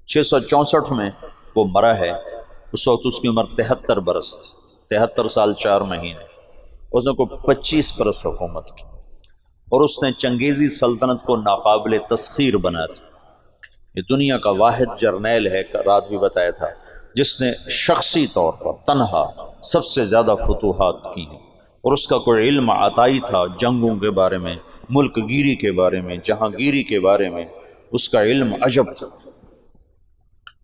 664 میں وہ مرا ہے، اس وقت اس کی عمر 73 برس تھی، 73 سال 4 مہینے۔ اس نے کوئی 25 برس حکومت کی، اور اس نے چنگیزی سلطنت کو ناقابل تسخیر بنا دیا۔ یہ دنیا کا واحد جرنیل ہے، رات بھی بتایا تھا، جس نے شخصی طور پر تنہا سب سے زیادہ فتوحات کی ہیں، اور اس کا کوئی علم عطائی تھا جنگوں کے بارے میں، ملک گیری کے بارے میں، جہاں گیری کے بارے میں، اس کا علم عجب تھا،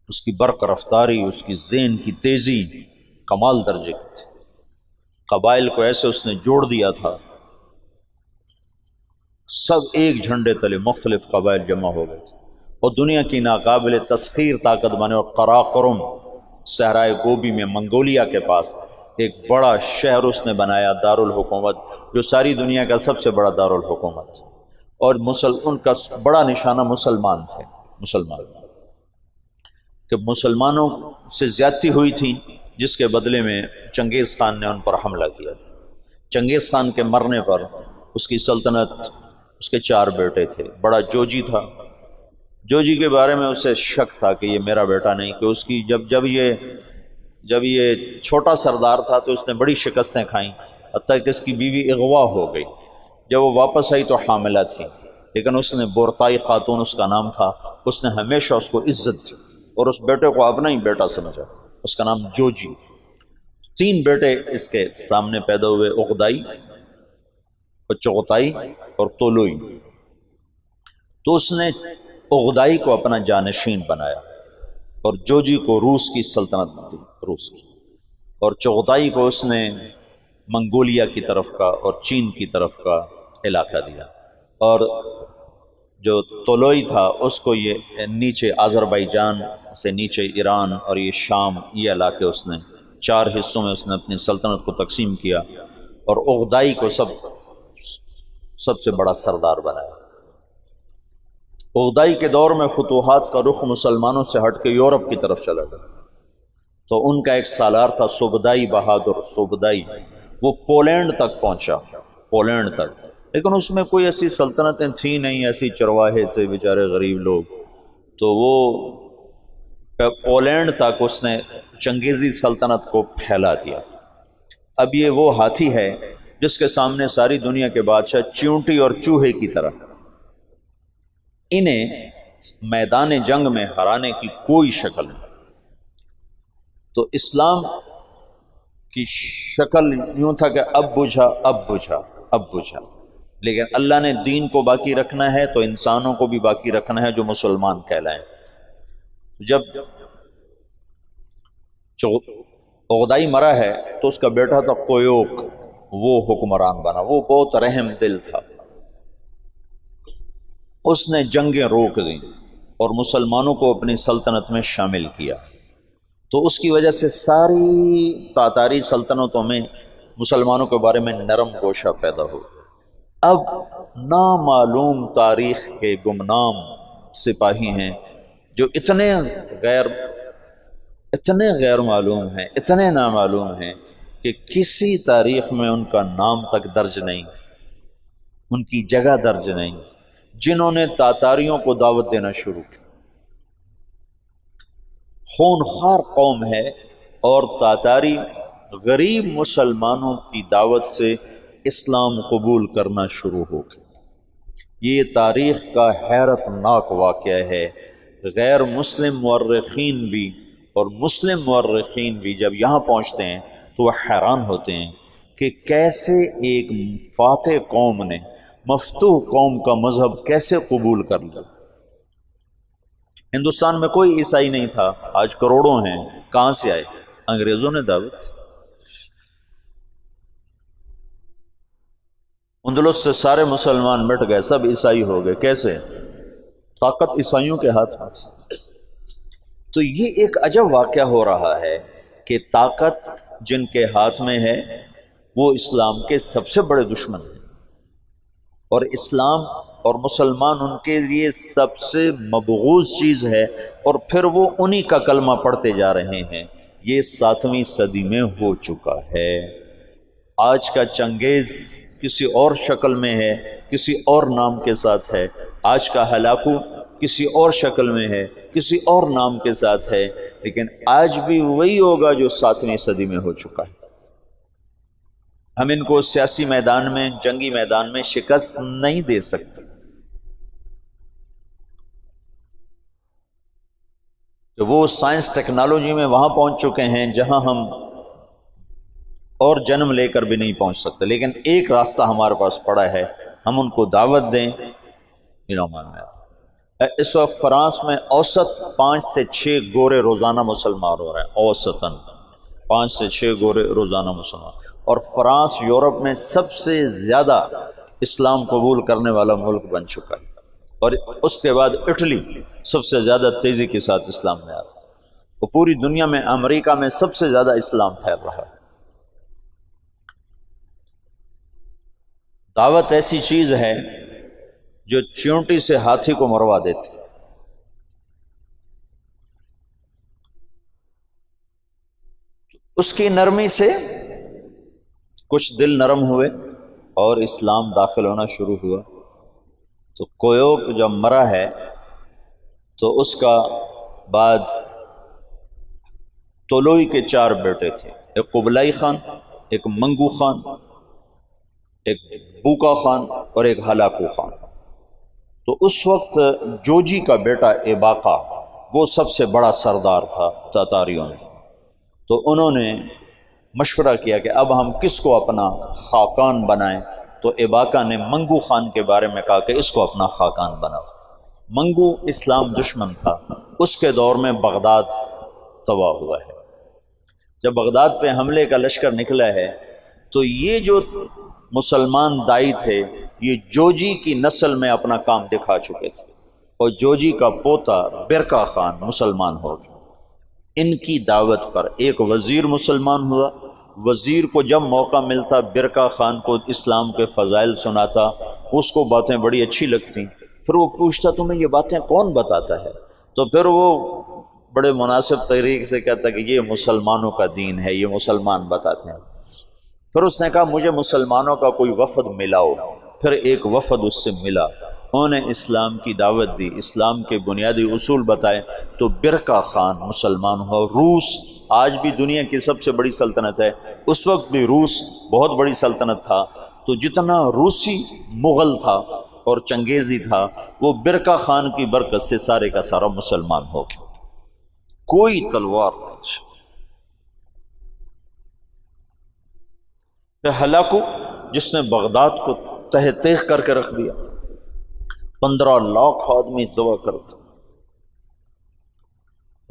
اس کی برق رفتاری، اس کی ذہن کی تیزی کمال درجے کی تھی۔ قبائل کو ایسے اس نے جوڑ دیا تھا، سب ایک جھنڈے تلے مختلف قبائل جمع ہو گئے تھے، اور دنیا کی ناقابل تسخیر طاقت بنے۔ اور قراقرم صحرائے گوبی میں منگولیا کے پاس ایک بڑا شہر اس نے بنایا، دارالحکومت، جو ساری دنیا کا سب سے بڑا دارالحکومت، اور ان کا بڑا نشانہ مسلمان تھے، مسلمان، کہ مسلمانوں سے زیادتی ہوئی تھی، جس کے بدلے میں چنگیز خان نے ان پر حملہ کیا تھا۔ چنگیز خان کے مرنے پر اس کی سلطنت، اس کے 4 بیٹے تھے، بڑا جوجی تھا، جوجی کے بارے میں اسے شک تھا کہ یہ میرا بیٹا نہیں، کہ اس کی جب یہ چھوٹا سردار تھا تو اس نے بڑی شکستیں کھائیں، حتیٰ کہ اس کی بیوی اغوا ہو گئی۔ جب وہ واپس آئی تو حاملہ تھی، لیکن اس نے بورتائی خاتون اس کا نام تھا، اس نے ہمیشہ اس کو عزت دی اور اس بیٹے کو اپنا ہی بیٹا سمجھا، اس کا نام جوجی۔ 3 بیٹے اس کے سامنے پیدا ہوئے، عقدائی اور چغتائی اور طولوئی۔ تو اس نے عقدائی کو اپنا جانشین بنایا، اور جوجی کو روس کی سلطنت دی، روس کی، اور چغتائی کو اس نے منگولیا کی طرف کا اور چین کی طرف کا علاقہ دیا، اور جو طولوئی تھا اس کو یہ نیچے آذربائیجان سے نیچے ایران اور یہ شام، یہ علاقے اس نے 4 حصوں میں اس نے اپنی سلطنت کو تقسیم کیا، اور عقدائی کو سب سے بڑا سردار بنایا۔ عقدائی کے دور میں فتوحات کا رخ مسلمانوں سے ہٹ کے یورپ کی طرف چلا گیا، تو ان کا ایک سالار تھا سوبدائی بہادر، سوبدائی، وہ پولینڈ تک پہنچا، پولینڈ تک، لیکن اس میں کوئی ایسی سلطنتیں تھیں نہیں، ایسی چرواہے سے بیچارے غریب لوگ، تو وہ پولینڈ تک اس نے چنگیزی سلطنت کو پھیلا دیا۔ اب یہ وہ ہاتھی ہے جس کے سامنے ساری دنیا کے بادشاہ چیونٹی اور چوہے کی طرح، انہیں میدان جنگ میں ہرانے کی کوئی شکل نہیں۔ تو اسلام کی شکل یوں تھا کہ اب بجھا، اب بجھا، اب بجھا، لیکن اللہ نے دین کو باقی رکھنا ہے تو انسانوں کو بھی باقی رکھنا ہے جو مسلمان کہلائیں۔ جب عقدائی مرا ہے تو اس کا بیٹا تھا قیوق، وہ حکمران بنا، وہ بہت رحم دل تھا، اس نے جنگیں روک دیں اور مسلمانوں کو اپنی سلطنت میں شامل کیا، تو اس کی وجہ سے ساری تاتاری سلطنتوں میں مسلمانوں کے بارے میں نرم گوشہ پیدا ہو۔ اب نامعلوم تاریخ کے گمنام سپاہی ہیں جو اتنے غیر معلوم ہیں، اتنے نامعلوم ہیں کہ کسی تاریخ میں ان کا نام تک درج نہیں، ان کی جگہ درج نہیں، جنہوں نے تاتاریوں کو دعوت دینا شروع کی۔ خونخوار قوم ہے، اور تاتاری غریب مسلمانوں کی دعوت سے اسلام قبول کرنا شروع ہو گئے۔ یہ تاریخ کا حیرت ناک واقعہ ہے۔ غیر مسلم مورخین بھی اور مسلم مورخین بھی جب یہاں پہنچتے ہیں تو وہ حیران ہوتے ہیں کہ کیسے ایک فاتح قوم نے مفتوح قوم کا مذہب کیسے قبول کر لیا۔ ہندوستان میں کوئی عیسائی نہیں تھا، آج کروڑوں ہیں، کہاں سے آئے؟ انگریزوں نے دعوت۔ اندلس سے سارے مسلمان مٹ گئے، سب عیسائی ہو گئے، کیسے؟ طاقت عیسائیوں کے ہاتھ میں تھی۔ تو یہ ایک عجب واقعہ ہو رہا ہے کہ طاقت جن کے ہاتھ میں ہے وہ اسلام کے سب سے بڑے دشمن ہیں، اور اسلام اور مسلمان ان کے لیے سب سے مبغوض چیز ہے، اور پھر وہ انہی کا کلمہ پڑھتے جا رہے ہیں۔ یہ 7ویں صدی میں ہو چکا ہے۔ آج کا چنگیز کسی اور شکل میں ہے، کسی اور نام کے ساتھ ہے، آج کا ہلاکو کسی اور شکل میں ہے، کسی اور نام کے ساتھ ہے، لیکن آج بھی وہی ہوگا جو 7ویں صدی میں ہو چکا ہے۔ ہم ان کو سیاسی میدان میں، جنگی میدان میں شکست نہیں دے سکتے۔ تو وہ سائنس ٹیکنالوجی میں وہاں پہنچ چکے ہیں جہاں ہم اور جنم لے کر بھی نہیں پہنچ سکتے، لیکن ایک راستہ ہمارے پاس پڑا ہے، ہم ان کو دعوت دیں۔ اس وقت فرانس میں اوسط 5 سے 6 گورے روزانہ مسلمان ہو رہے ہیں، اوسطاً 5 سے 6 گورے روزانہ مسلمان، اور فرانس یورپ میں سب سے زیادہ اسلام قبول کرنے والا ملک بن چکا ہے، اور اس کے بعد اٹلی سب سے زیادہ تیزی کے ساتھ اسلام میں آ رہا ہے، وہ پوری دنیا میں امریکہ میں سب سے زیادہ اسلام پھیل رہا ہے۔ دعوت ایسی چیز ہے جو چیونٹی سے ہاتھی کو مروا دیتی۔ اس کی نرمی سے کچھ دل نرم ہوئے اور اسلام داخل ہونا شروع ہوا۔ تو کویوک جب مرا ہے تو اس کا بعد تولوئی کے 4 بیٹے تھے، ایک قبلائی خان، ایک منگو خان، ایک بوکا خان اور ایک ہلاکو خان۔ تو اس وقت جوجی کا بیٹا ایباقا وہ سب سے بڑا سردار تھا تاتاریوں میں، تو انہوں نے مشورہ کیا کہ اب ہم کس کو اپنا خاقان بنائیں، تو ایباقا نے منگو خان کے بارے میں کہا کہ اس کو اپنا خاقان بناؤ۔ منگو اسلام دشمن تھا، اس کے دور میں بغداد تباہ ہوا ہے۔ جب بغداد پہ حملے کا لشکر نکلا ہے تو یہ جو مسلمان دائی تھے یہ جوجی کی نسل میں اپنا کام دکھا چکے تھے، اور جوجی کا پوتا برکا خان مسلمان ہو گیا۔ ان کی دعوت پر ایک وزیر مسلمان ہوا، وزیر کو جب موقع ملتا برکا خان کو اسلام کے فضائل سناتا، اس کو باتیں بڑی اچھی لگتی، پھر وہ پوچھتا تمہیں یہ باتیں کون بتاتا ہے، تو پھر وہ بڑے مناسب طریقے سے کہتا کہ یہ مسلمانوں کا دین ہے، یہ مسلمان بتاتے ہیں۔ پھر اس نے کہا مجھے مسلمانوں کا کوئی وفد ملاؤ، پھر ایک وفد اس سے ملا، انہوں نے اسلام کی دعوت دی، اسلام کے بنیادی اصول بتائے، تو برکا خان مسلمان ہوا۔ روس آج بھی دنیا کی سب سے بڑی سلطنت ہے، اس وقت بھی روس بہت بڑی سلطنت تھا، تو جتنا روسی مغل تھا اور چنگیزی تھا وہ برکا خان کی برکت سے سارے کا سارا مسلمان ہو گیا۔ کوئی تلوار نہیں۔ ہلاکو جس نے بغداد کو تہ تیغ کر کے رکھ دیا، 15 لاکھ آدمی ذبح کرتے،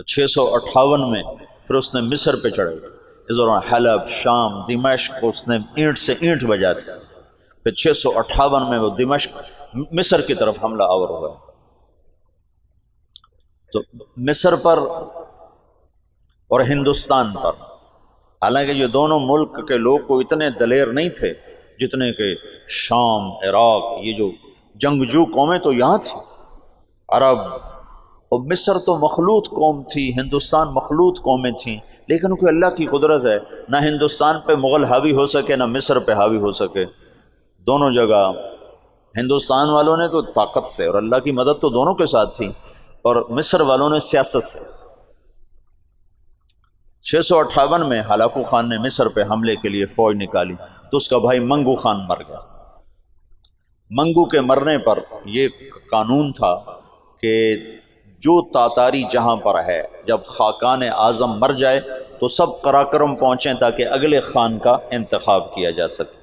658 میں پھر اس نے مصر پہ چڑھے، اس دوران حلب، شام، دمشق کو اس نے اینٹ سے اینٹ بجا دی، پھر 658 میں وہ دمشق مصر کی طرف حملہ آور ہوا۔ تو مصر پر اور ہندوستان پر، حالانکہ یہ دونوں ملک کے لوگ کو اتنے دلیر نہیں تھے جتنے کہ شام، عراق، یہ جو جنگجو قومیں تو یہاں تھی، عرب، اور مصر تو مخلوط قوم تھی، ہندوستان مخلوط قومیں تھیں، لیکن کوئی اللہ کی قدرت ہے، نہ ہندوستان پہ مغل حاوی ہو سکے نہ مصر پہ حاوی ہو سکے، دونوں جگہ ہندوستان والوں نے تو طاقت سے، اور اللہ کی مدد تو دونوں کے ساتھ تھی، اور مصر والوں نے سیاست سے۔ 658 میں ہلاکو خان نے مصر پہ حملے کے لیے فوج نکالی تو اس کا بھائی منگو خان مر گیا۔ منگو کے مرنے پر یہ قانون تھا کہ جو تاتاری جہاں پر ہے جب خاقان اعظم مر جائے تو سب قراقرم پہنچیں تاکہ اگلے خان کا انتخاب کیا جا سکے،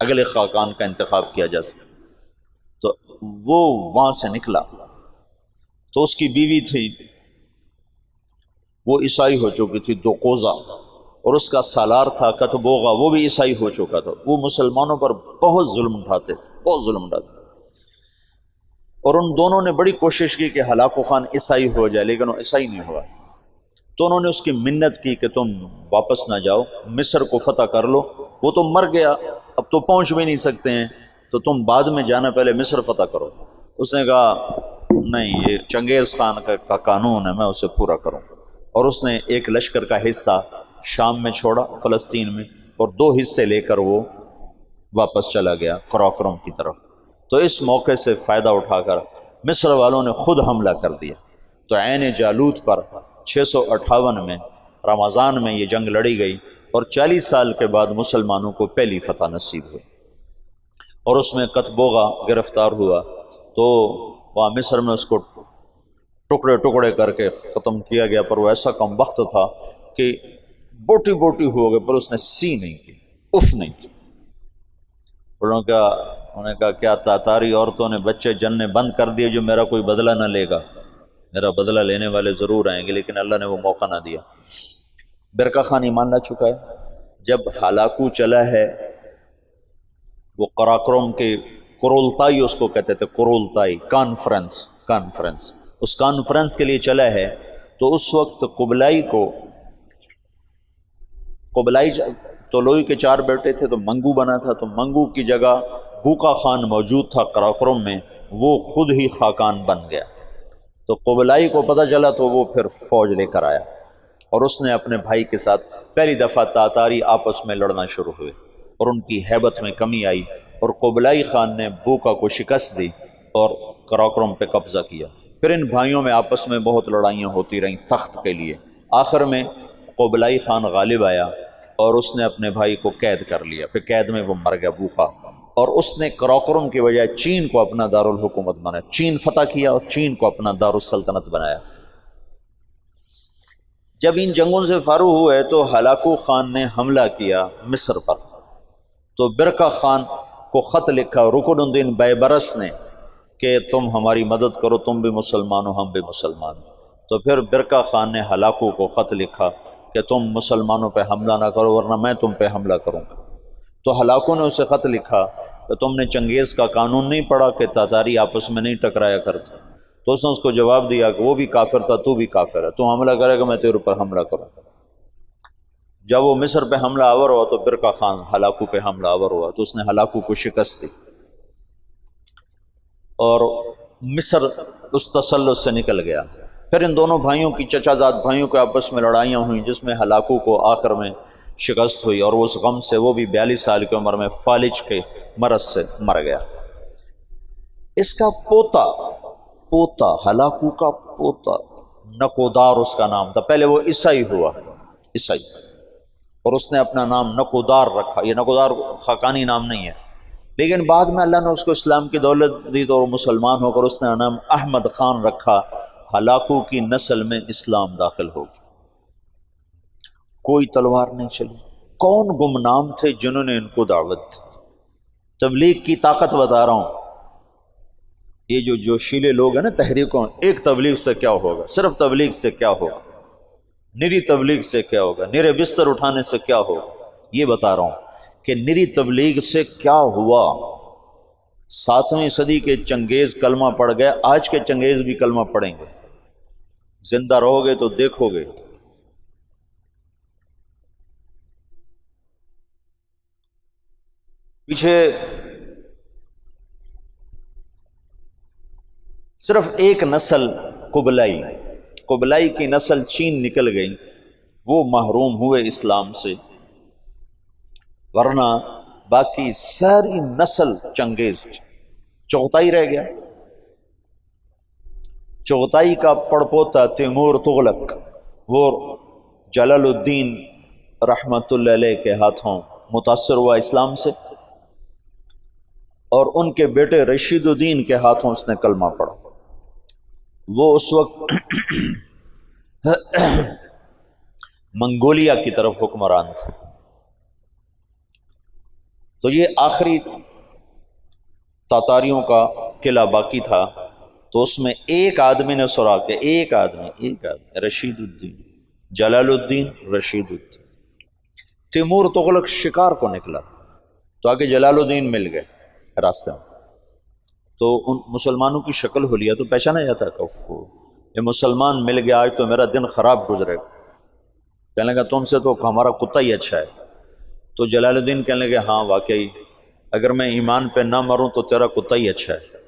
اگلے خاقان کا انتخاب کیا جا سکے۔ تو وہ وہاں سے نکلا، تو اس کی بیوی تھی وہ عیسائی ہو چکی تھی، دوقوزہ، اور اس کا سالار تھا کتبوغا، وہ بھی عیسائی ہو چکا تھا۔ وہ مسلمانوں پر بہت ظلم اٹھاتے تھے، بہت ظلم اٹھاتے تھے۔ اور ان دونوں نے بڑی کوشش کی کہ ہلاکو خان عیسائی ہو جائے، لیکن وہ عیسائی نہیں ہوا۔ تو انہوں نے اس کی منت کی کہ تم واپس نہ جاؤ، مصر کو فتح کر لو، وہ تو مر گیا، اب تو پہنچ بھی نہیں سکتے ہیں، تو تم بعد میں جانا، پہلے مصر فتح کرو۔ اس نے کہا نہیں، یہ چنگیز خان کا قانون ہے، میں اسے پورا کروں۔ اور اس نے ایک لشکر کا حصہ شام میں چھوڑا، فلسطین میں، اور 2 حصے لے کر وہ واپس چلا گیا قراقرم کی طرف۔ تو اس موقع سے فائدہ اٹھا کر مصر والوں نے خود حملہ کر دیا۔ تو عین جالوت پر 658 میں رمضان میں یہ جنگ لڑی گئی، اور 40 سال کے بعد مسلمانوں کو پہلی فتح نصیب ہوئی، اور اس میں قتبوغا گرفتار ہوا۔ تو وہاں مصر میں اس کو ٹکڑے ٹکڑے کر کے ختم کیا گیا، پر وہ ایسا کم وقت تھا کہ بوٹی بوٹی ہو گئے، پر اس نے سی نہیں کی، اف نہیں کی۔ انہوں نے کہا کیا تاتاری عورتوں نے بچے جننے بند کر دیے جو میرا کوئی بدلہ نہ لے گا؟ میرا بدلہ لینے والے ضرور آئیں گے، لیکن اللہ نے وہ موقع نہ دیا۔ برقع خان ایمان لا چکا ہے۔ جب ہلاکو چلا ہے، وہ قراقرم کے قرولتائی اس کو کہتے تھے، قرولتائی کانفرنس، اس کانفرنس کے لیے چلا ہے، تو اس وقت قبلائی طولوئی کے 4 بیٹے تھے، تو منگو بنا تھا، تو منگو کی جگہ بوقا خان موجود تھا قراقرم میں، وہ خود ہی خاقان بن گیا۔ تو قبلائی کو پتہ چلا، تو وہ پھر فوج لے کر آیا، اور اس نے اپنے بھائی کے ساتھ پہلی دفعہ تاتاری آپس میں لڑنا شروع ہوئے، اور ان کی ہیبت میں کمی آئی، اور قبلائی خان نے بوقا کو شکست دی اور قراقرم پہ قبضہ کیا۔ پھر ان بھائیوں میں آپس میں بہت لڑائیاں ہوتی رہیں تخت کے لیے۔ آخر میں قبلائی خان غالب آیا، اور اس نے اپنے بھائی کو قید کر لیا، پھر قید میں وہ مر گیا بوقا، اور اس نے قراقرم کی بجائے چین کو اپنا دارالحکومت بنایا، چین فتح کیا اور چین کو اپنا دارالسلطنت بنایا۔ جب ان جنگوں سے فارغ ہوئے تو ہلاکو خان نے حملہ کیا مصر پر، تو برقع خان کو خط لکھا رکن الدین بیبرس نے کہ تم ہماری مدد کرو، تم بھی مسلمان ہو، ہم بھی مسلمان۔ تو پھر برقع خان نے ہلاکو کو خط لکھا کہ تم مسلمانوں پہ حملہ نہ کرو، ورنہ میں تم پہ حملہ کروں گا۔ تو ہلاکو نے اسے خط لکھا کہ تم نے چنگیز کا قانون نہیں پڑھا کہ تاتاری آپس میں نہیں ٹکرایا کرتے؟ تو اس نے اس کو جواب دیا کہ وہ بھی کافر تھا، تو بھی کافر ہے، تو حملہ کرے گا میں تیرے اوپر حملہ کروں۔ جب وہ مصر پہ حملہ آور ہوا تو برقع خان ہلاکو پہ حملہ آور ہوا، تو اس نے ہلاکو کو شکست دی، اور مصر اس تسلط سے نکل گیا۔ پھر ان دونوں بھائیوں کی، چچا زاد بھائیوں کے آپس میں لڑائیاں ہوئیں، جس میں ہلاکو کو آخر میں شکست ہوئی، اور اس غم سے وہ بھی 42 سال کی عمر میں فالج کے مرض سے مر گیا۔ اس کا پوتا ہلاکو کا پوتا نکودار اس کا نام تھا، پہلے وہ عیسائی ہوا، عیسائی، اور اس نے اپنا نام نکودار رکھا۔ یہ نکودار خاقانی نام نہیں ہے، لیکن بعد میں اللہ نے اس کو اسلام کی دولت دی تو مسلمان ہو کر اس نے نام احمد خان رکھا۔ ہلاکو کی نسل میں اسلام داخل ہو گیا، کوئی تلوار نہیں چلی۔ کون گمنام تھے جنہوں نے ان کو دعوت دی؟ تبلیغ کی طاقت بتا رہا ہوں۔ یہ جو جوشیلے لوگ ہیں نا تحریکوں، ایک تبلیغ سے کیا ہوگا، صرف تبلیغ سے کیا ہوگا، نری تبلیغ سے کیا ہوگا، نرے بستر اٹھانے سے کیا ہوگا، یہ بتا رہا ہوں کہ نری تبلیغ سے کیا ہوا۔ 7ویں صدی کے چنگیز کلمہ پڑھ گئے، آج کے چنگیز بھی کلمہ پڑھیں گے، زندہ رہو گے تو دیکھو گے۔ پیچھے صرف ایک نسل قبلائی کی نسل چین نکل گئی، وہ محروم ہوئے اسلام سے، ورنہ باقی ساری نسل چنگیز چغتائی رہ گیا۔ چغتائی کا پڑپوتا تیمور تغلق، وہ جلال الدین رحمت اللہ علیہ کے ہاتھوں متاثر ہوا اسلام سے، اور ان کے بیٹے رشید الدین کے ہاتھوں اس نے کلمہ پڑھا۔ وہ اس وقت منگولیا کی طرف حکمران تھے۔ تو یہ آخری تاتاریوں کا قلعہ باقی تھا، تو اس میں ایک آدمی نے سراغ کیا، ایک آدمی رشید الدین، جلال الدین رشید الدین۔ تیمور تغلق شکار کو نکلا، تو آگے جلال الدین مل گئے راستے میں، تو ان مسلمانوں کی شکل ہو لیا تو پہچانا جاتا کہ یہ مسلمان مل گیا، آج تو میرا دن خراب گزرے گا۔ کہنے لگا تم سے تو ہمارا کتا ہی اچھا ہے۔ تو جلال الدین کہنے لگے ہاں واقعی، اگر میں ایمان پہ نہ مروں تو تیرا کتا ہی اچھا ہے۔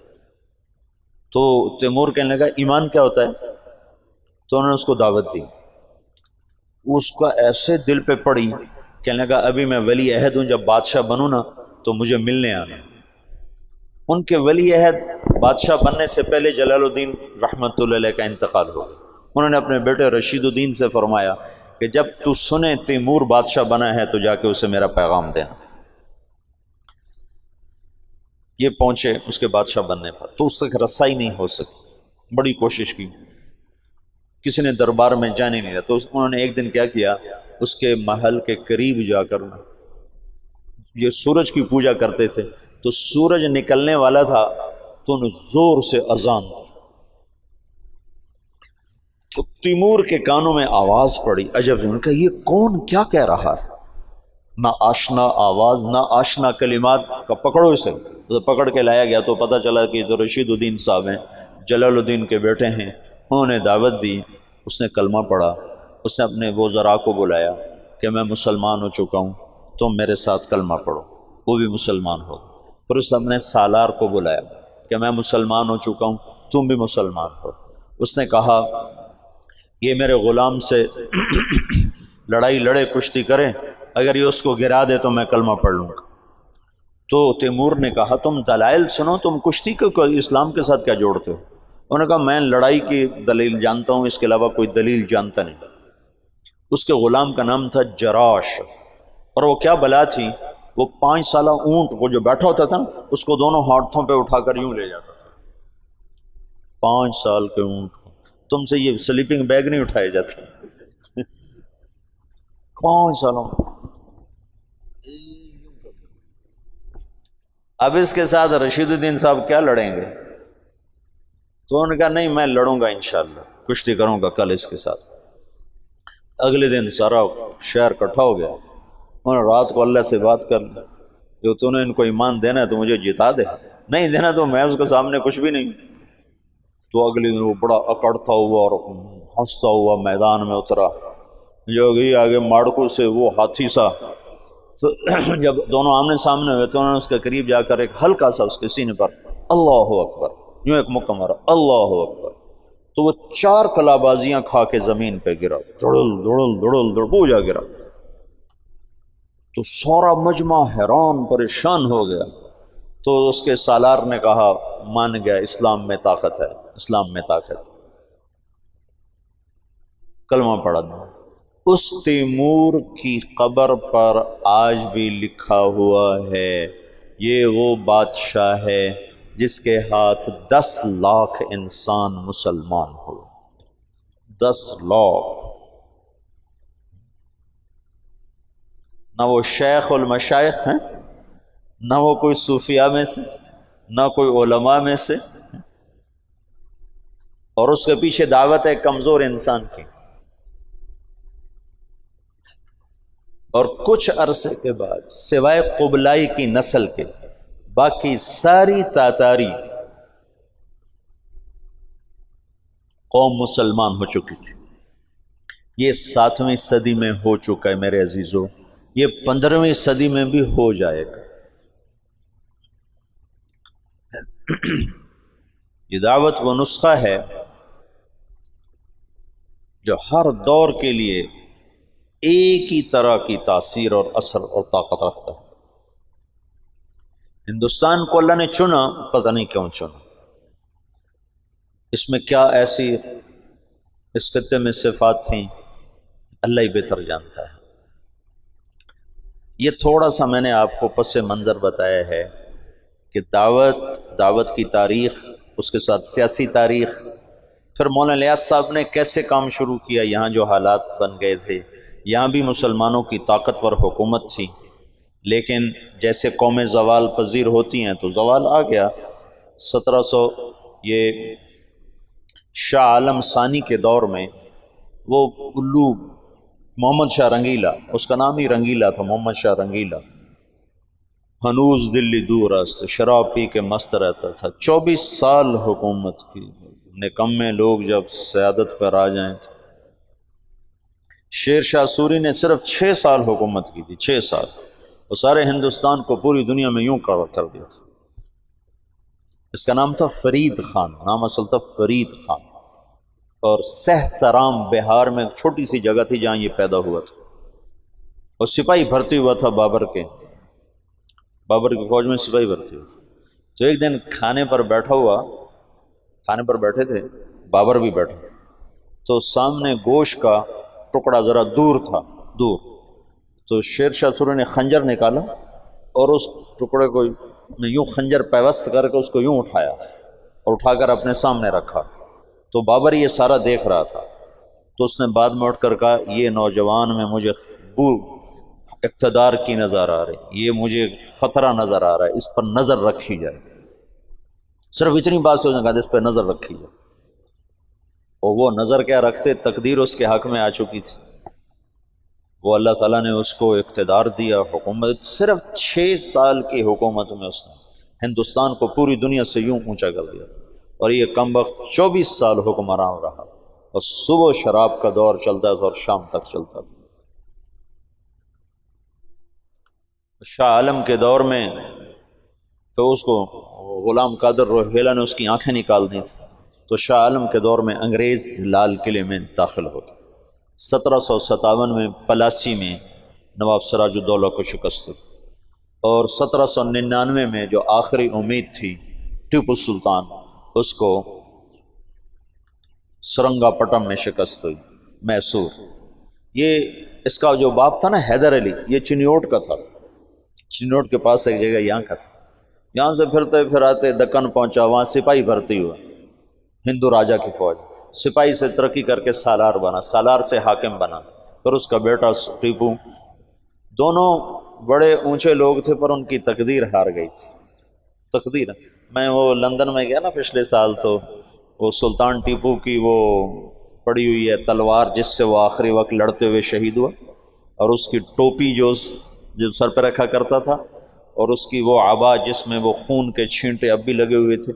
تو تیمور کہنے لگا ایمان کیا ہوتا ہے؟ تو انہوں نے اس کو دعوت دی، اس کا ایسے دل پہ پڑی، کہنے لگا ابھی میں ولی عہد ہوں، جب بادشاہ بنوں نا تو مجھے ملنے آنا۔ ان کے ولی عہد بادشاہ بننے سے پہلے جلال الدین رحمۃ اللہ علیہ کا انتقال ہو گیا۔ انہوں نے اپنے بیٹے رشید الدین سے فرمایا کہ جب تو سنے تیمور بادشاہ بنا ہے تو جا کے اسے میرا پیغام دینا۔ یہ پہنچے اس کے بادشاہ بننے پر، تو اس تک رسائی نہیں ہو سکی، بڑی کوشش کی، کسی نے دربار میں جانے نہیں دیا۔ تو انہوں نے ایک دن کیا کیا، اس کے محل کے قریب جا کر یہ سورج کی پوجا کرتے تھے، تو سورج نکلنے والا تھا تو انہوں زور سے اذان دی، تو تیمور کے کانوں میں آواز پڑی، عجب، ان کا یہ کون کیا کہہ رہا ہے؟ نہ آشنا آواز نہ آشنا کلمات کا، پکڑو اسے۔ تو پکڑ کے لایا گیا تو پتہ چلا کہ جو رشید الدین صاحب ہیں، جلال الدین کے بیٹے ہیں، انہوں نے دعوت دی، اس نے کلمہ پڑھا، اس نے اپنے وزراء کو بلایا کہ میں مسلمان ہو چکا ہوں، تم میرے ساتھ کلمہ پڑھو، وہ بھی مسلمان ہو۔ پھر اس نے اپنے سالار کو بلایا کہ میں مسلمان ہو چکا ہوں، تم بھی مسلمان ہو۔ اس نے کہا یہ میرے غلام سے لڑائی لڑے، کشتی کرے، اگر یہ اس کو گرا دے تو میں کلمہ پڑھ لوں گا۔ تو تیمور نے کہا تم دلائل سنو، تم کشتی کو اسلام کے ساتھ کیا جوڑتے ہو؟ انہوں نے کہا میں لڑائی کی دلیل جانتا ہوں، اس کے علاوہ کوئی دلیل جانتا نہیں۔ اس کے غلام کا نام تھا جراش، اور وہ کیا بلا تھی، وہ 5 سالہ اونٹ کو جو بیٹھا ہوتا تھا اس کو دونوں ہاتھوں پہ اٹھا کر یوں لے جاتا تھا۔ 5 سال کے اونٹ کو، تم سے یہ سلیپنگ بیگ نہیں اٹھائے جاتے۔ 5 سالوں۔ اب اس کے ساتھ رشید الدین صاحب کیا لڑیں گے؟ تو انہوں نے کہا نہیں میں لڑوں گا انشاءاللہ، کشتی کروں گا کل اس کے ساتھ۔ اگلے دن سارا شہر اکٹھا ہو گیا، انہوں نے رات کو اللہ سے بات کر لی، جو تو نے ان کو ایمان دینا ہے تو مجھے جتا دے، نہیں دینا تو میں اس کے سامنے کچھ بھی نہیں۔ تو اگلے دن وہ بڑا اکڑتا ہوا اور ہنستا ہوا میدان میں اترا، جو گئی آگے ماڑکو سے وہ ہاتھی سا۔ تو جب دونوں آمنے سامنے ہوئے تو انہوں نے اس کے قریب جا کر ایک ہلکا سا اس کے سینے پر اللہ اکبر یوں ایک مکہ مارا، اللہ اکبر، تو وہ 4 کلابازیاں کھا کے زمین پہ گرا، دڑل دڑل دڑل دڑ پوجا گرا۔ تو سارا مجمع حیران پریشان ہو گیا۔ تو اس کے سالار نے کہا مان گیا، اسلام میں طاقت ہے، اسلام میں طاقت، کلمہ پڑھا دو۔ اس تیمور کی قبر پر آج بھی لکھا ہوا ہے یہ وہ بادشاہ ہے جس کے ہاتھ 10 لاکھ انسان مسلمان ہو، 10 لاکھ۔ نہ وہ شیخ المشائخ ہیں، نہ وہ کوئی صوفیاء میں سے، نہ کوئی علماء میں سے، اور اس کے پیچھے دعوت ہے کمزور انسان کی۔ اور کچھ عرصے کے بعد سوائے قبلائی کی نسل کے باقی ساری تاتاری قوم مسلمان ہو چکی تھی۔ یہ 7ویں صدی میں ہو چکا ہے میرے عزیزو، یہ 15ویں صدی میں بھی ہو جائے گا۔ یہ دعوت وہ نسخہ ہے جو ہر دور کے لیے ایک ہی طرح کی تاثیر اور اثر اور طاقت رکھتا ہے۔ ہندوستان کو اللہ نے چنا، پتہ نہیں کیوں چنا، اس میں کیا ایسی اس خطے میں صفات تھیں اللہ ہی بہتر جانتا ہے۔ یہ تھوڑا سا میں نے آپ کو پس منظر بتایا ہے کہ دعوت کی تاریخ، اس کے ساتھ سیاسی تاریخ، پھر مولانا الیاس صاحب نے کیسے کام شروع کیا، یہاں جو حالات بن گئے تھے، یہاں بھی مسلمانوں کی طاقتور حکومت تھی، لیکن جیسے قومیں زوال پذیر ہوتی ہیں تو زوال آ گیا۔ 1700 یہ شاہ عالم ثانی کے دور میں وہ الو محمد شاہ رنگیلا، اس کا نام ہی رنگیلا تھا، محمد شاہ رنگیلا، ہنوز دلی دور است، شراب پی کے مست رہتا تھا۔ 24 سال حکومت کی، نکمے لوگ جب سیادت پر آ جائیں۔ شیر شاہ سوری نے صرف 6 سال حکومت کی تھی، 6 سال، وہ سارے ہندوستان کو پوری دنیا میں یوں کر دیا تھا۔ اس کا نام تھا فرید خان، نام اصل تھا فرید خان، اور سہسرام بہار میں ایک چھوٹی سی جگہ تھی جہاں یہ پیدا ہوا تھا، اور سپاہی بھرتی ہوا تھا بابر کی فوج میں سپاہی بھرتی ہوا تھا۔ تو ایک دن کھانے پر بیٹھے تھے، بابر بھی بیٹھے تھے، تو سامنے گوشت کا ٹکڑا ذرا دور تھا، تو شیر شاہ سوری نے خنجر نکالا اور اس ٹکڑے کو یوں خنجر پیوست کر کے اس کو یوں اٹھایا اور اٹھا کر اپنے سامنے رکھا۔ تو بابر یہ سارا دیکھ رہا تھا، تو اس نے بعد میں اٹھ کر کہا یہ نوجوان میں مجھے اقتدار کی نظر آ رہی، یہ مجھے خطرہ نظر آ رہا ہے، اس پر نظر رکھی جائے۔ صرف اتنی بات سے اس نے کہا اس پر نظر رکھی جائے، اور وہ نظر کیا رکھتے، تقدیر اس کے حق میں آ چکی تھی، وہ اللہ تعالیٰ نے اس کو اقتدار دیا، حکومت صرف 6 سال کی حکومت میں اس نے ہندوستان کو پوری دنیا سے یوں اونچا کر دیا، اور یہ کم وقت 24 سال حکمران رہا، اور صبح شراب کا دور چلتا تھا اور شام تک چلتا تھا۔ شاہ عالم کے دور میں تو اس کو غلام قادر روہیلا نے اس کی آنکھیں نکال دی تھی، تو شاہ عالم کے دور میں انگریز لال قلعے میں داخل ہو گئے۔ 1757 میں پلاسی میں نواب سراج الدولہ کو شکست ہوئی، اور 1799 میں جو آخری امید تھی ٹیپو سلطان، اس کو سرنگا پٹم میں شکست ہوئی، میسور۔ یہ اس کا جو باپ تھا نا حیدر علی، یہ چنیوٹ کا تھا، چنیوٹ کے پاس ایک جگہ یہاں کا تھا۔ یہاں سے پھرتے پھراتے دکن پہنچا، وہاں سپاہی بھرتی ہوا، ہندو راجا کی فوج، سپاہی سے ترقی کر کے سالار بنا، سالار سے حاکم بنا، پھر اس کا بیٹا ٹیپو۔ دونوں بڑے اونچے لوگ تھے پر ان کی تقدیر ہار گئی تھی، تقدیر۔ میں وہ لندن میں گیا نا پچھلے سال، تو وہ سلطان ٹیپو کی وہ پڑی ہوئی ہے تلوار جس سے وہ آخری وقت لڑتے ہوئے شہید ہوا، اور اس کی ٹوپی جو سر پہ رکھا کرتا تھا، اور اس کی وہ عبا جس میں وہ خون کے چھینٹے اب بھی لگے ہوئے تھے،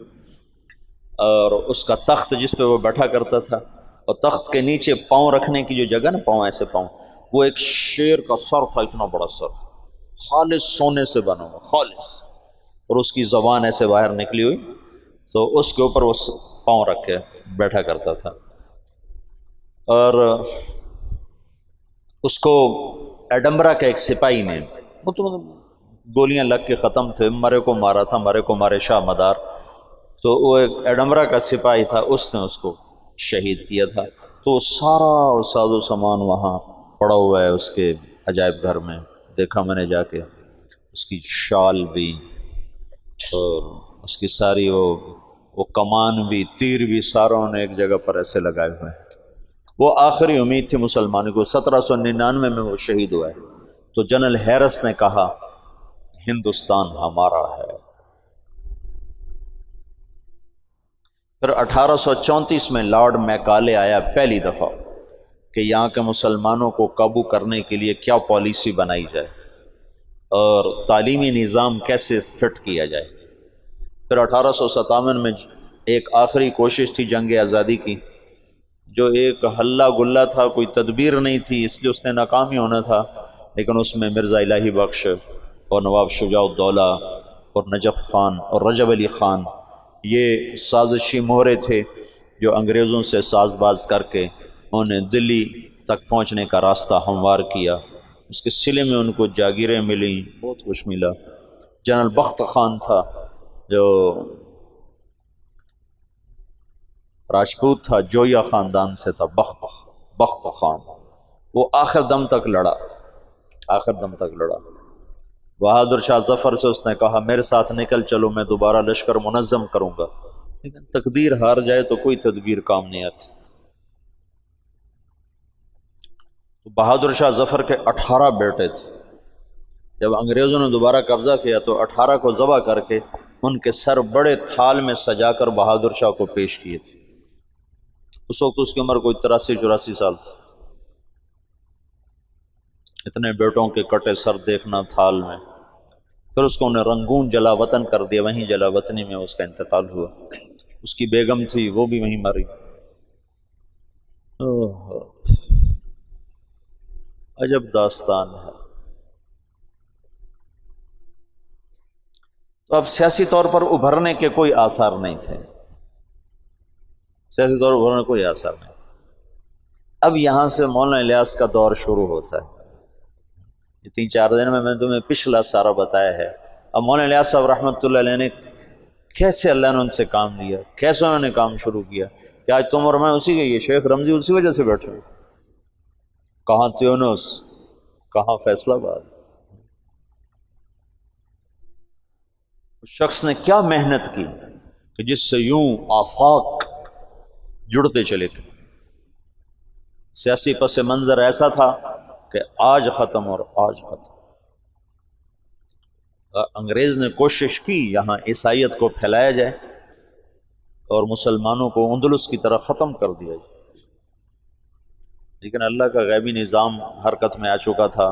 اور اس کا تخت جس پہ وہ بیٹھا کرتا تھا، اور تخت کے نیچے پاؤں رکھنے کی جو جگہ نا، پاؤں ایسے پاؤں، وہ ایک شیر کا سر تھا، اتنا بڑا سر، خالص سونے سے بنا ہوا، خالص، اور اس کی زبان ایسے باہر نکلی ہوئی، تو اس کے اوپر وہ پاؤں رکھ کے بیٹھا کرتا تھا۔ اور اس کو ایڈمبرا کا ایک سپاہی نے، وہ تو گولیاں لگ کے ختم تھے، مرے کو مارا تھا، مرے کو مارے شاہ مدار، تو وہ ایک ایڈمبرا کا سپاہی تھا، اس نے اس کو شہید کیا تھا۔ تو سارا ساز و سامان وہاں پڑا ہوا ہے اس کے عجائب گھر میں، دیکھا میں نے جا کے، اس کی شال بھی، اور اس کی ساری وہ کمان بھی، تیر بھی، ساروں نے ایک جگہ پر ایسے لگائے ہوئے ہیں۔ وہ آخری امید تھی مسلمانوں کو۔ 1799 میں وہ شہید ہوا ہے، تو جنرل ہیرس نے کہا ہندوستان ہمارا ہے۔ پھر 1834 میں لارڈ میکالے آیا پہلی دفعہ کہ یہاں کے مسلمانوں کو قابو کرنے کے لیے کیا پالیسی بنائی جائے اور تعلیمی نظام کیسے فٹ کیا جائے۔ پھر 1857 میں ایک آخری کوشش تھی جنگ آزادی کی، جو ایک ہلا گلا تھا، کوئی تدبیر نہیں تھی، اس لیے اس نے ناکام ہی ہونا تھا، لیکن اس میں مرزا الہی بخش اور نواب شجاع الدولہ اور نجف خان اور رجب علی خان، یہ سازشی مہرے تھے جو انگریزوں سے ساز باز کر کے انہیں دلی تک پہنچنے کا راستہ ہموار کیا۔ اس کے صلے میں ان کو جاگیریں ملیں، بہت کچھ ملا۔ جنرل بخت خان تھا جو راجپوت تھا، جویا خاندان سے تھا، بخت خان، وہ آخر دم تک لڑا، آخر دم تک لڑا۔ بہادر شاہ ظفر سے اس نے کہا میرے ساتھ نکل چلو، میں دوبارہ لشکر منظم کروں گا، لیکن تقدیر ہار جائے تو کوئی تدبیر کام نہیں آتی۔ تو بہادر شاہ ظفر کے 18 بیٹے تھے، جب انگریزوں نے دوبارہ قبضہ کیا تو 18 کو ذبح کر کے ان کے سر بڑے تھال میں سجا کر بہادر شاہ کو پیش کیے تھے۔ اس وقت اس کی عمر کوئی 83-84 سال تھی۔ اتنے بیٹوں کے کٹے سر دیکھنا تھال میں۔ پھر اس کو انہیں رنگون جلا وطن کر دیا، وہیں جلا وطنی میں اس کا انتقال ہوا۔ اس کی بیگم تھی وہ بھی وہیں مری۔ اوہ، عجب داستان ہے۔ تو اب سیاسی طور پر ابھرنے کے کوئی آثار نہیں تھے، سیاسی طور پر ابھرنے کوئی آثار نہیں تھے۔ اب یہاں سے مولانا الیاس کا دور شروع ہوتا ہے۔ یہ 3-4 دن میں نے تمہیں پچھلا سارا بتایا ہے۔ اب مولانا الیاس صاحب رحمۃ اللہ علیہ نے کیسے اللہ نے ان سے کام لیا، کیسے انہوں نے کام شروع کیا کہ آج تم اور میں اسی کے، یہ شیخ رمضی اسی وجہ سے بیٹھے ہیں۔ کہاں تیونس، کہاں فیصل آباد۔ اس شخص نے کیا محنت کی کہ جس سے یوں آفاق جڑتے چلے گئے۔ سیاسی پس منظر ایسا تھا کہ آج ختم اور آج ختم۔ انگریز نے کوشش کی یہاں عیسائیت کو پھیلایا جائے اور مسلمانوں کو اندلس کی طرح ختم کر دیا جائے، لیکن اللہ کا غیبی نظام حرکت میں آ چکا تھا۔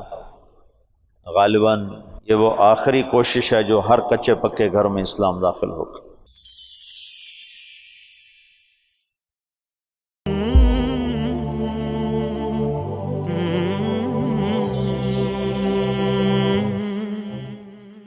غالباً یہ وہ آخری کوشش ہے جو ہر کچے پکے گھر میں اسلام داخل ہوگا۔